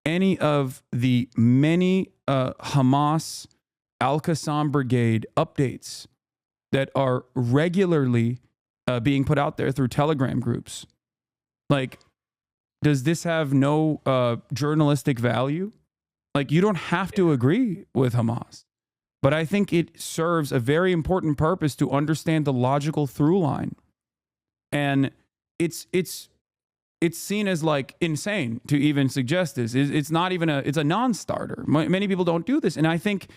Speaker 1: any of the many Hamas Al-Qassam Brigade updates that are regularly being put out there through Telegram groups? Like, does this have no journalistic value? Like, you don't have to agree with Hamas, but I think it serves a very important purpose to understand the logical through line. And it's seen as like insane to even suggest this. It's not even it's a non-starter. Many people don't do this. And I think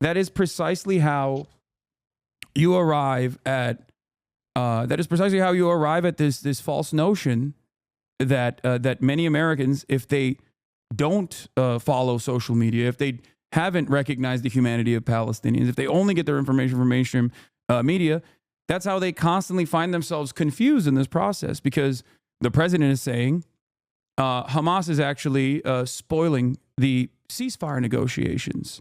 Speaker 1: that is precisely how you arrive at this false notion that many Americans, if they don't follow social media, if they haven't recognized the humanity of Palestinians, if they only get their information from mainstream media, that's how they constantly find themselves confused in this process, because the president is saying Hamas is actually spoiling the ceasefire negotiations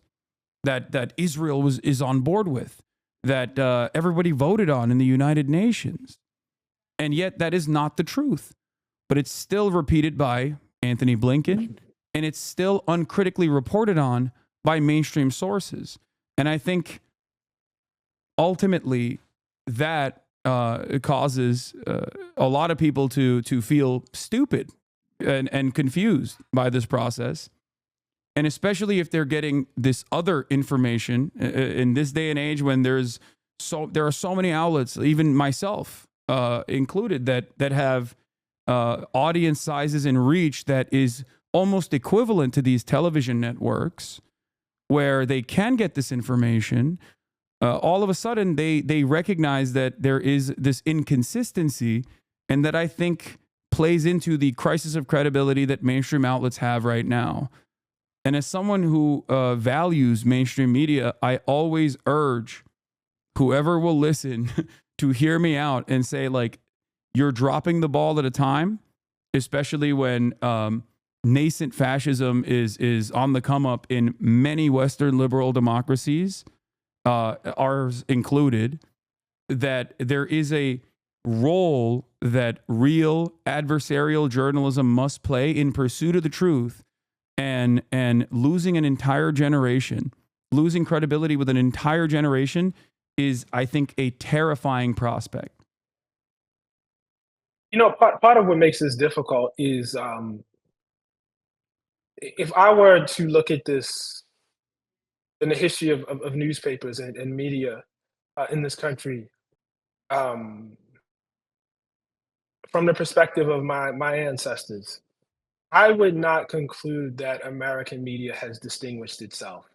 Speaker 1: that Israel is on board with, that everybody voted on in the United Nations. And yet that is not the truth. But it's still repeated by Anthony Blinken, and it's still uncritically reported on by mainstream sources. And I think ultimately that causes a lot of people to feel stupid and confused by this process. And especially if they're getting this other information in this day and age, when there are so many outlets, even myself included, that have audience sizes and reach that is almost equivalent to these television networks, where they can get this information. All of a sudden, they recognize that there is this inconsistency, and that I think plays into the crisis of credibility that mainstream outlets have right now. And as someone who values mainstream media, I always urge whoever will listen to hear me out and say, like, you're dropping the ball at a time, especially when nascent fascism is on the come up in many Western liberal democracies, ours included, that there is a role that real adversarial journalism must play in pursuit of the truth, and losing an entire generation, losing credibility with an entire generation is, I think, a terrifying prospect.
Speaker 2: You know, part of what makes this difficult is if I were to look at this in the history of newspapers and media in this country, um, from the perspective of my ancestors, I would not conclude that American media has distinguished itself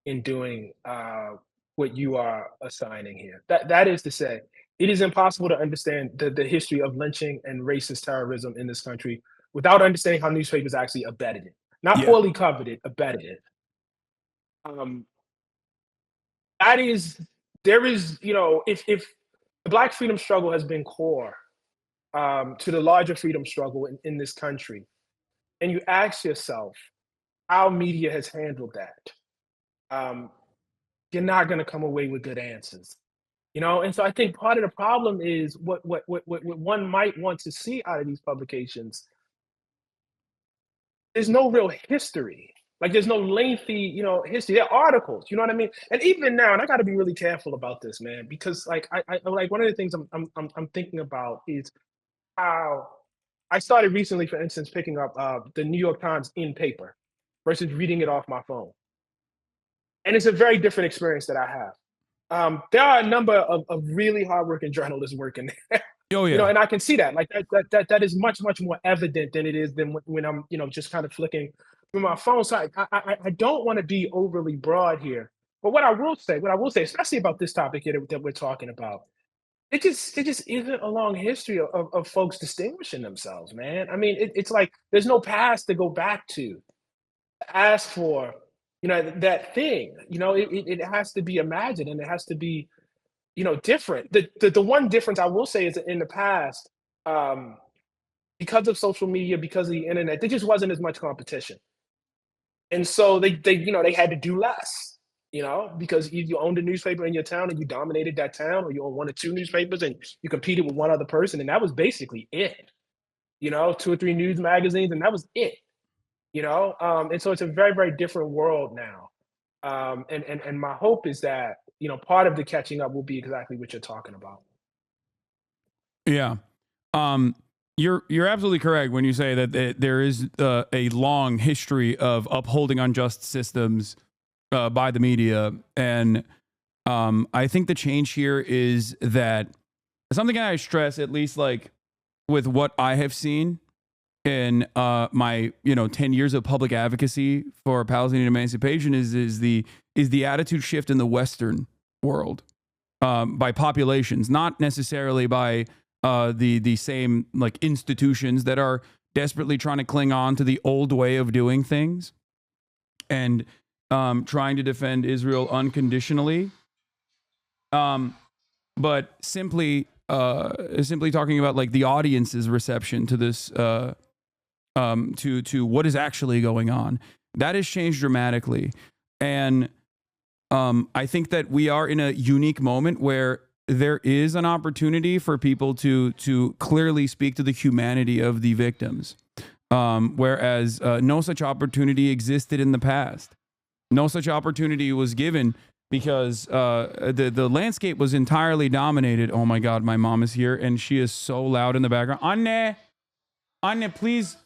Speaker 2: in doing what you are assigning here. That is to say, it is impossible to understand the history of lynching and racist terrorism in this country without understanding how newspapers actually abetted it. Not
Speaker 1: Yeah.
Speaker 2: poorly covered it, abetted it. Um, that is, there is, you know, if the Black freedom struggle has been core to the larger freedom struggle in this country, and you ask yourself how media has handled that, you're not going to come away with good answers. You know, and so I think part of the problem is what one might want to see out of these publications. There's no real history. Like, there's no lengthy, you know, history. They're articles, you know what I mean? And even now, and I got to be really careful about this, man, because like I like, one of the things I'm thinking about is how I started recently, for instance, picking up the New York Times in paper versus reading it off my phone, and it's a very different experience that I have. There are a number of really hardworking journalists working there,
Speaker 1: Oh
Speaker 2: you know,
Speaker 1: yeah.
Speaker 2: and I can see that. Like that is much more evident than it is than when I'm, you know, just kind of flicking through my phone. So I don't want to be overly broad here, But what I will say, especially about this topic here that we're talking about, it just isn't a long history of folks distinguishing themselves, man. I mean, it's like there's no past to go back to ask for, that thing. It has to be imagined and it has to be, different. The one difference I will say is that in the past, um, because of social media, because of the internet, there just wasn't as much competition. And so they had to do less, because you owned a newspaper in your town and you dominated that town, or you own one or two newspapers and you competed with one other person, and that was basically it. Two or three news magazines, and that was it. And so it's a very, very different world now. And my hope is that, part of the catching up will be exactly what you're talking about.
Speaker 1: Yeah. Um, you're absolutely correct when you say that there is a long history of upholding unjust systems by the media, and I think the change here is that something I stress, at least like with what I have seen in my 10 years of public advocacy for Palestinian emancipation, is the attitude shift in the Western world by populations, not necessarily by the same like institutions that are desperately trying to cling on to the old way of doing things and trying to defend Israel unconditionally, but simply talking about like the audience's reception to this, to what is actually going on. That has changed dramatically, and I think that we are in a unique moment where there is an opportunity for people to clearly speak to the humanity of the victims, whereas no such opportunity existed in the past. No such opportunity was given because the landscape was entirely dominated. Oh my God, my mom is here and she is so loud in the background. Anne, please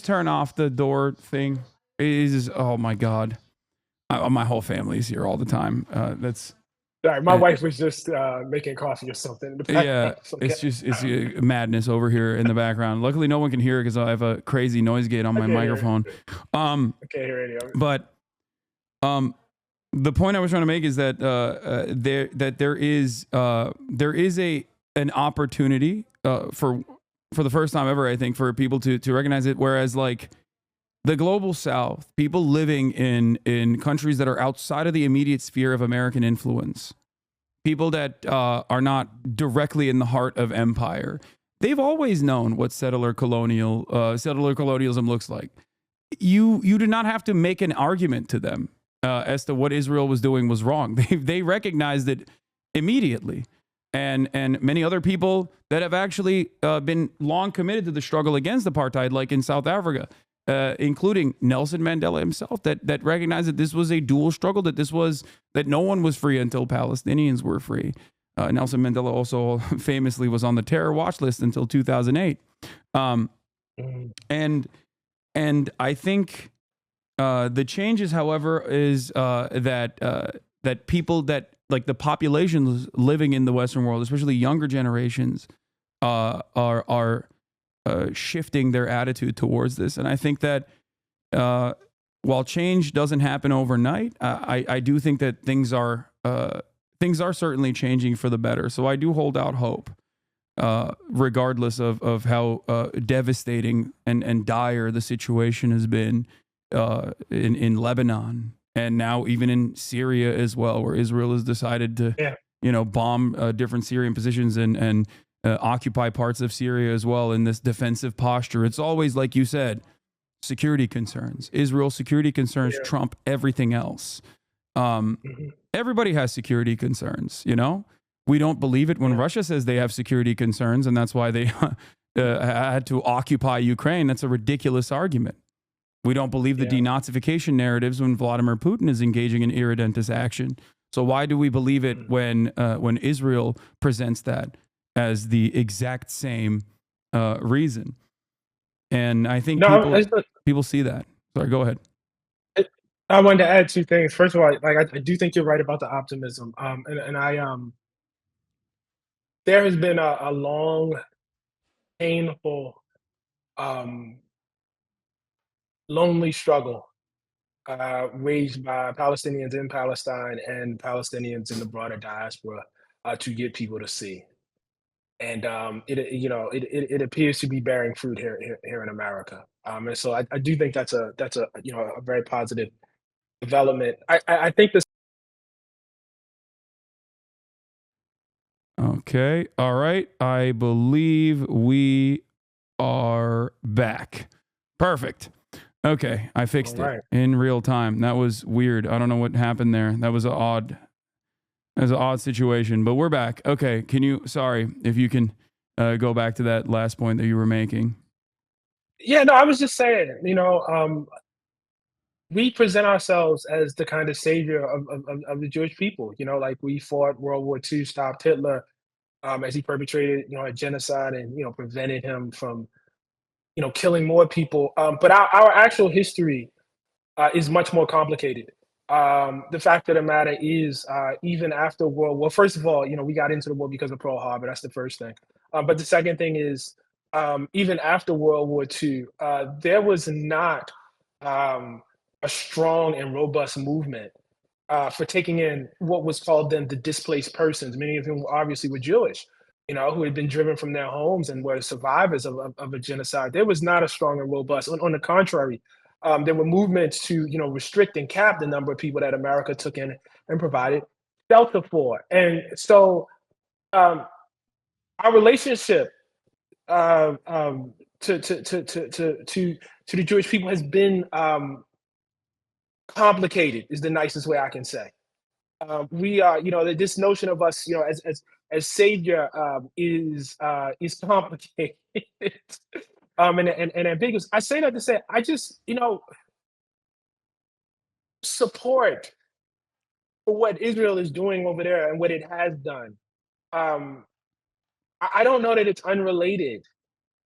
Speaker 1: turn off the door thing. It is, oh my God. My whole family is here all the time. That's
Speaker 2: Sorry, my wife was just making coffee or something in the
Speaker 1: Yeah,
Speaker 2: background. It's
Speaker 1: it's
Speaker 2: okay.
Speaker 1: just it's madness over here in the background. Luckily, no one can hear it because I have a crazy noise gate on
Speaker 2: I
Speaker 1: my
Speaker 2: can't hear
Speaker 1: microphone.
Speaker 2: it.
Speaker 1: Um,
Speaker 2: I can't hear any of it.
Speaker 1: but the point I was trying to make is that there is an opportunity for the first time ever, I think, for people to recognize it. Whereas like the global South, people living in countries that are outside of the immediate sphere of American influence, people that are not directly in the heart of empire, they've always known what settler colonialism looks like. You did not have to make an argument to them as to what Israel was doing was wrong. They recognized it immediately, and many other people that have actually been long committed to the struggle against apartheid, like in South Africa, including Nelson Mandela himself, that recognized that this was a dual struggle, that no one was free until Palestinians were free. Nelson Mandela also famously was on the terror watch list until 2008.
Speaker 2: Mhm.
Speaker 1: And I think the changes, however, is that people that like the populations living in the Western world, especially younger generations, are shifting their attitude towards this. And I think that while change doesn't happen overnight, I do think that things are certainly changing for the better. So I do hold out hope, regardless of how devastating and dire the situation has been in Lebanon, and now even in Syria as well, where Israel has decided to
Speaker 2: Yeah.
Speaker 1: bomb different Syrian positions and occupy parts of Syria as well in this defensive posture. It's always, like you said, security concerns. Israel's security concerns
Speaker 2: Yeah.
Speaker 1: trump everything else.
Speaker 2: Mhm.
Speaker 1: Everybody has security concerns, We don't believe it when
Speaker 2: Yeah.
Speaker 1: Russia says they have security concerns, and that's why they had to occupy Ukraine. That's a ridiculous argument. We don't believe the
Speaker 2: Yeah.
Speaker 1: denazification narratives when Vladimir Putin is engaging in irredentist action. So why do we believe it
Speaker 2: Mhm.
Speaker 1: when Israel presents that as the exact same reason? And I think
Speaker 2: No, I just
Speaker 1: people see that. Sorry, go ahead.
Speaker 2: I wanted to add two things. First of all, like I do think you're right about the optimism. And there has been a long, painful, um, lonely struggle waged by Palestinians in Palestine and Palestinians in the broader diaspora to get people to see. And it appears to be bearing fruit here in America. And so I do think that's a a very positive development. I think this.
Speaker 1: Okay. All right. I believe we are back. Perfect. Okay. I
Speaker 2: All
Speaker 1: fixed it
Speaker 2: right.
Speaker 1: in real time. That was weird. I don't know what happened there. That was an odd situation, but we're back. Okay. Sorry if you can go back to that last point that you were making.
Speaker 2: Yeah, no, I was just saying, we present ourselves as the kind of savior of the Jewish people. Like we fought World War II, stopped Hitler as he perpetrated, a genocide and, prevented him from, killing more people. But our actual history is much more complicated. The fact of the matter is, even after World War, first of all, we got into the war because of Pearl Harbor. That's the first thing. But the second thing is, even after World War II, there was not um, a strong and robust movement for taking in what was called then the displaced persons, many of whom obviously were Jewish, who had been driven from their homes and were survivors of a genocide. There was not a strong and robust. On the contrary, there were movements to, restrict and cap the number of people that America took in and provided shelter for. And so our relationship to the Jewish people has been complicated, is the nicest way I can say. We are, this notion of us, as savior is complicated and ambiguous. I say that to say I just, support for what Israel is doing over there and what it has done. Um, I don't know that it's unrelated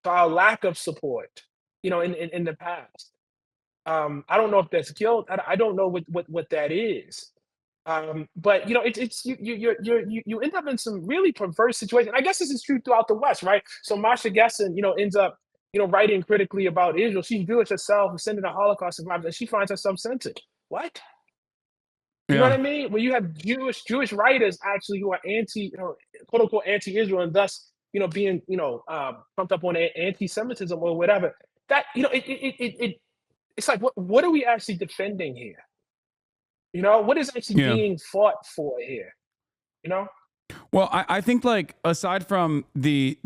Speaker 2: to our lack of support, in the past. I don't know if that's guilt. I don't know what that is. But it's you end up in some really perverse situations. I guess this is true throughout the West, right? So Masha Gessen, ends up, writing critically about Israel. She's Jewish herself, sending a Holocaust survivors, and she finds herself censored. What? You know what
Speaker 1: Yeah.
Speaker 2: I mean? When you have Jewish writers actually who are anti, quote unquote anti-Israel, and thus, being, pumped up on anti-Semitism or whatever. That it's like what are we actually defending here? What is actually
Speaker 1: Yeah.
Speaker 2: being fought for here? You know?
Speaker 1: Well, I think like aside from the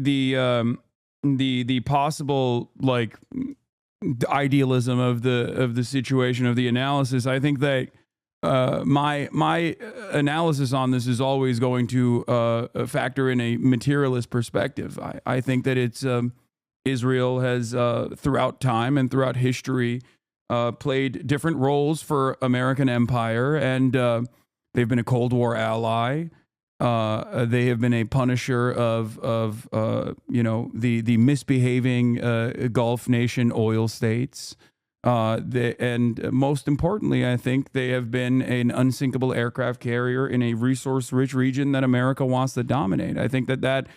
Speaker 1: possible like idealism of the situation of the analysis, I think that my analysis on this is always going to factor in a materialist perspective. I think that it's Israel has throughout time and throughout history played different roles for American empire, and they've been a Cold War ally. They have been a punisher of the misbehaving Gulf nation oil states. And most importantly, I think they have been an unsinkable aircraft carrier in a resource-rich region that America wants to dominate. I think that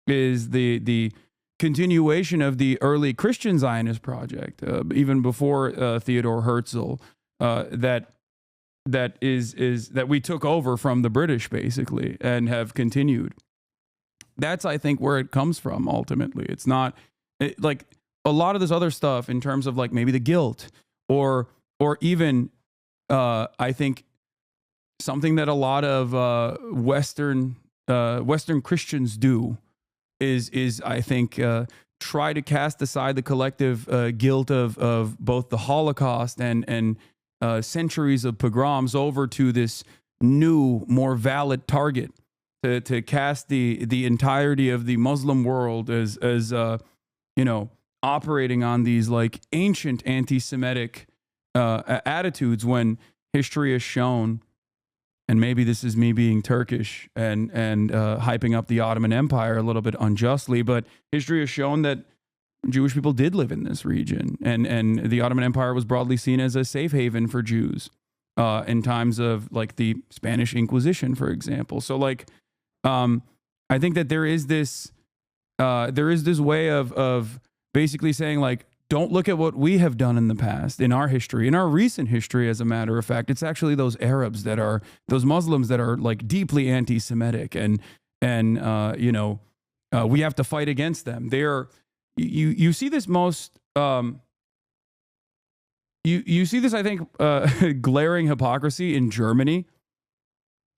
Speaker 1: is the continuation of the early Christian Zionist project, even before Theodore Herzl, that we took over from the British basically and have continued. That's, I think, where it comes from ultimately. It's not like a lot of this other stuff in terms of like maybe the guilt or even I think something that a lot of Western Christians do is I think try to cast aside the collective guilt of both the Holocaust and centuries of pogroms over to this new, more valid target to cast the entirety of the Muslim world as operating on these like ancient anti-Semitic attitudes when history has shown, and maybe this is me being Turkish and hyping up the Ottoman Empire a little bit unjustly, but history has shown that Jewish people did live in this region, and the Ottoman Empire was broadly seen as a safe haven for Jews in times of like the Spanish Inquisition, for example. So like, I think that there is this way of basically saying like, don't look at what we have done in the past, in our history, in our recent history, as a matter of fact. It's actually those Arabs that are, those Muslims that are like deeply anti-Semitic, and we have to fight against them. You see this most, you see this, I think, glaring hypocrisy in Germany,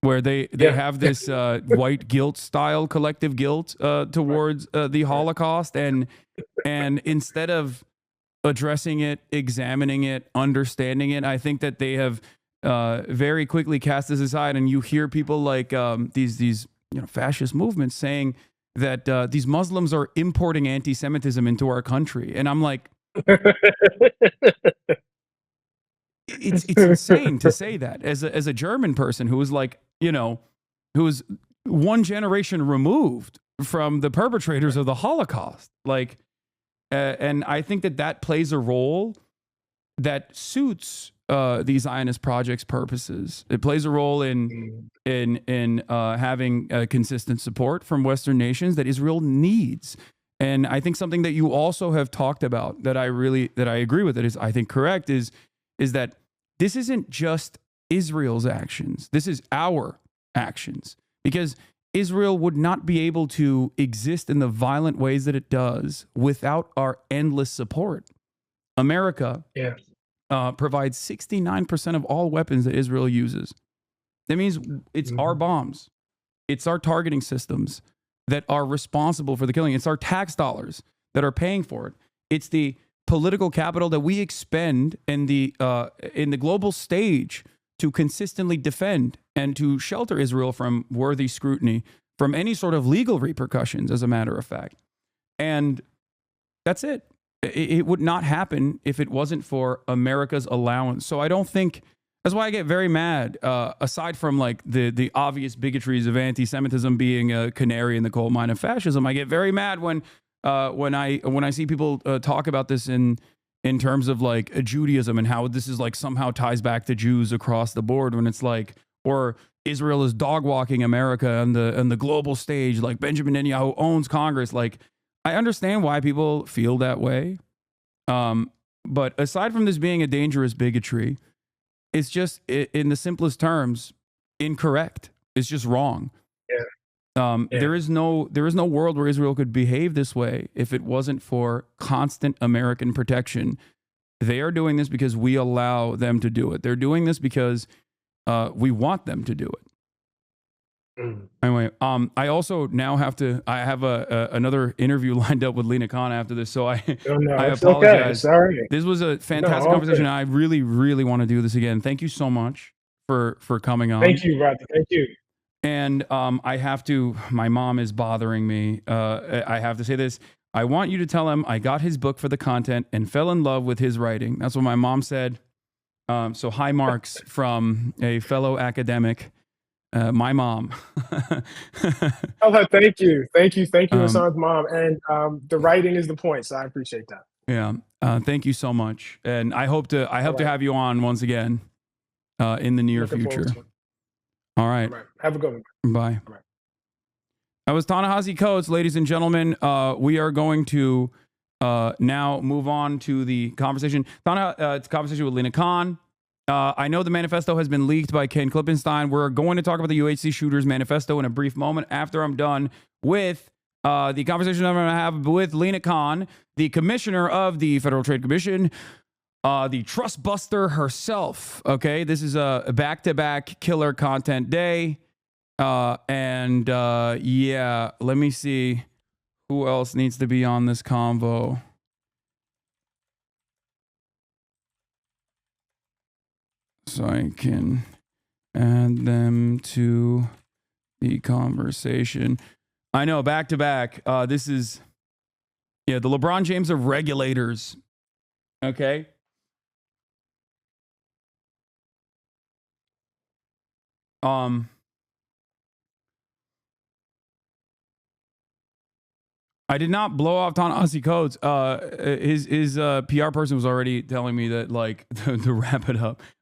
Speaker 1: where they
Speaker 2: Yeah.
Speaker 1: have this white guilt style, collective guilt towards the Holocaust, and instead of addressing it, examining it, understanding it, I think that they have very quickly cast this aside. And you hear people like these fascist movements saying that these Muslims are importing anti-Semitism into our country, and I'm like, it's insane to say that as a German person who was like, who was one generation removed from the perpetrators of the Holocaust. Like, and I think that plays a role that suits the Zionist project's purposes. It plays a role in having consistent support from Western nations that Israel needs. And I think something that you also have talked about that I agree with, it is, I think, correct, is that this isn't just Israel's actions. This is our actions, because Israel would not be able to exist in the violent ways that it does without our endless support. America provides 69% of all weapons that Israel uses. That means it's our bombs, it's our targeting systems that are responsible for the killing. It's our tax dollars that are paying for it. It's the political capital that we expend in the global stage to consistently defend and to shelter Israel from worthy scrutiny, from any sort of legal repercussions, as a matter of fact. And that's it. It would not happen if it wasn't for America's allowance. So I don't think, that's why I get very mad, aside from like the obvious bigotries of anti-Semitism being a canary in the coal mine of fascism. I get very mad when I see people talk about this in terms of like Judaism and how this is like somehow ties back to Jews across the board, when it's like, or Israel is dog walking America on the global stage, like Benjamin Netanyahu owns Congress. Like, I understand why people feel that way. But aside from this being a dangerous bigotry, it's just, in the simplest terms, incorrect. It's just wrong. There is no world where Israel could behave this way if it wasn't for constant American protection. They are doing this because we allow them to do it. They're doing this because we want them to do it. Anyway, I also now have another interview lined up with Lena Khan after this, so I apologize.
Speaker 2: Okay. Sorry.
Speaker 1: This was a fantastic conversation. I really, really want to do this again. Thank you so much for coming on.
Speaker 2: Thank you, brother. Thank you.
Speaker 1: And my mom is bothering me. I have to say this. I want you to tell him I got his book for the content and fell in love with his writing. That's what my mom said. So high marks from a fellow academic. My mom.
Speaker 2: Oh, thank you, Hasan's mom. And the writing is the point, so I appreciate that.
Speaker 1: Yeah, thank you so much, and I hope to have you on once again in the near future. All right.
Speaker 2: Have a good one.
Speaker 1: Bye. That was Ta-Nehisi Coates, ladies and gentlemen. We are going to now move on to the conversation. It's a conversation with Lena Khan. I know the manifesto has been leaked by Ken Klippenstein. We're going to talk about the UHC shooters manifesto in a brief moment after I'm done with the conversation I'm going to have with Lena Khan, the commissioner of the Federal Trade Commission, the trust buster herself. Okay, this is a back-to-back killer content day. Yeah, let me see who else needs to be on this convo. So I can add them to the conversation. I know, back to back. This is, the LeBron James of regulators. Okay. I did not blow off Ta-Nehisi Coates. His PR person was already telling me that, like, to wrap it up.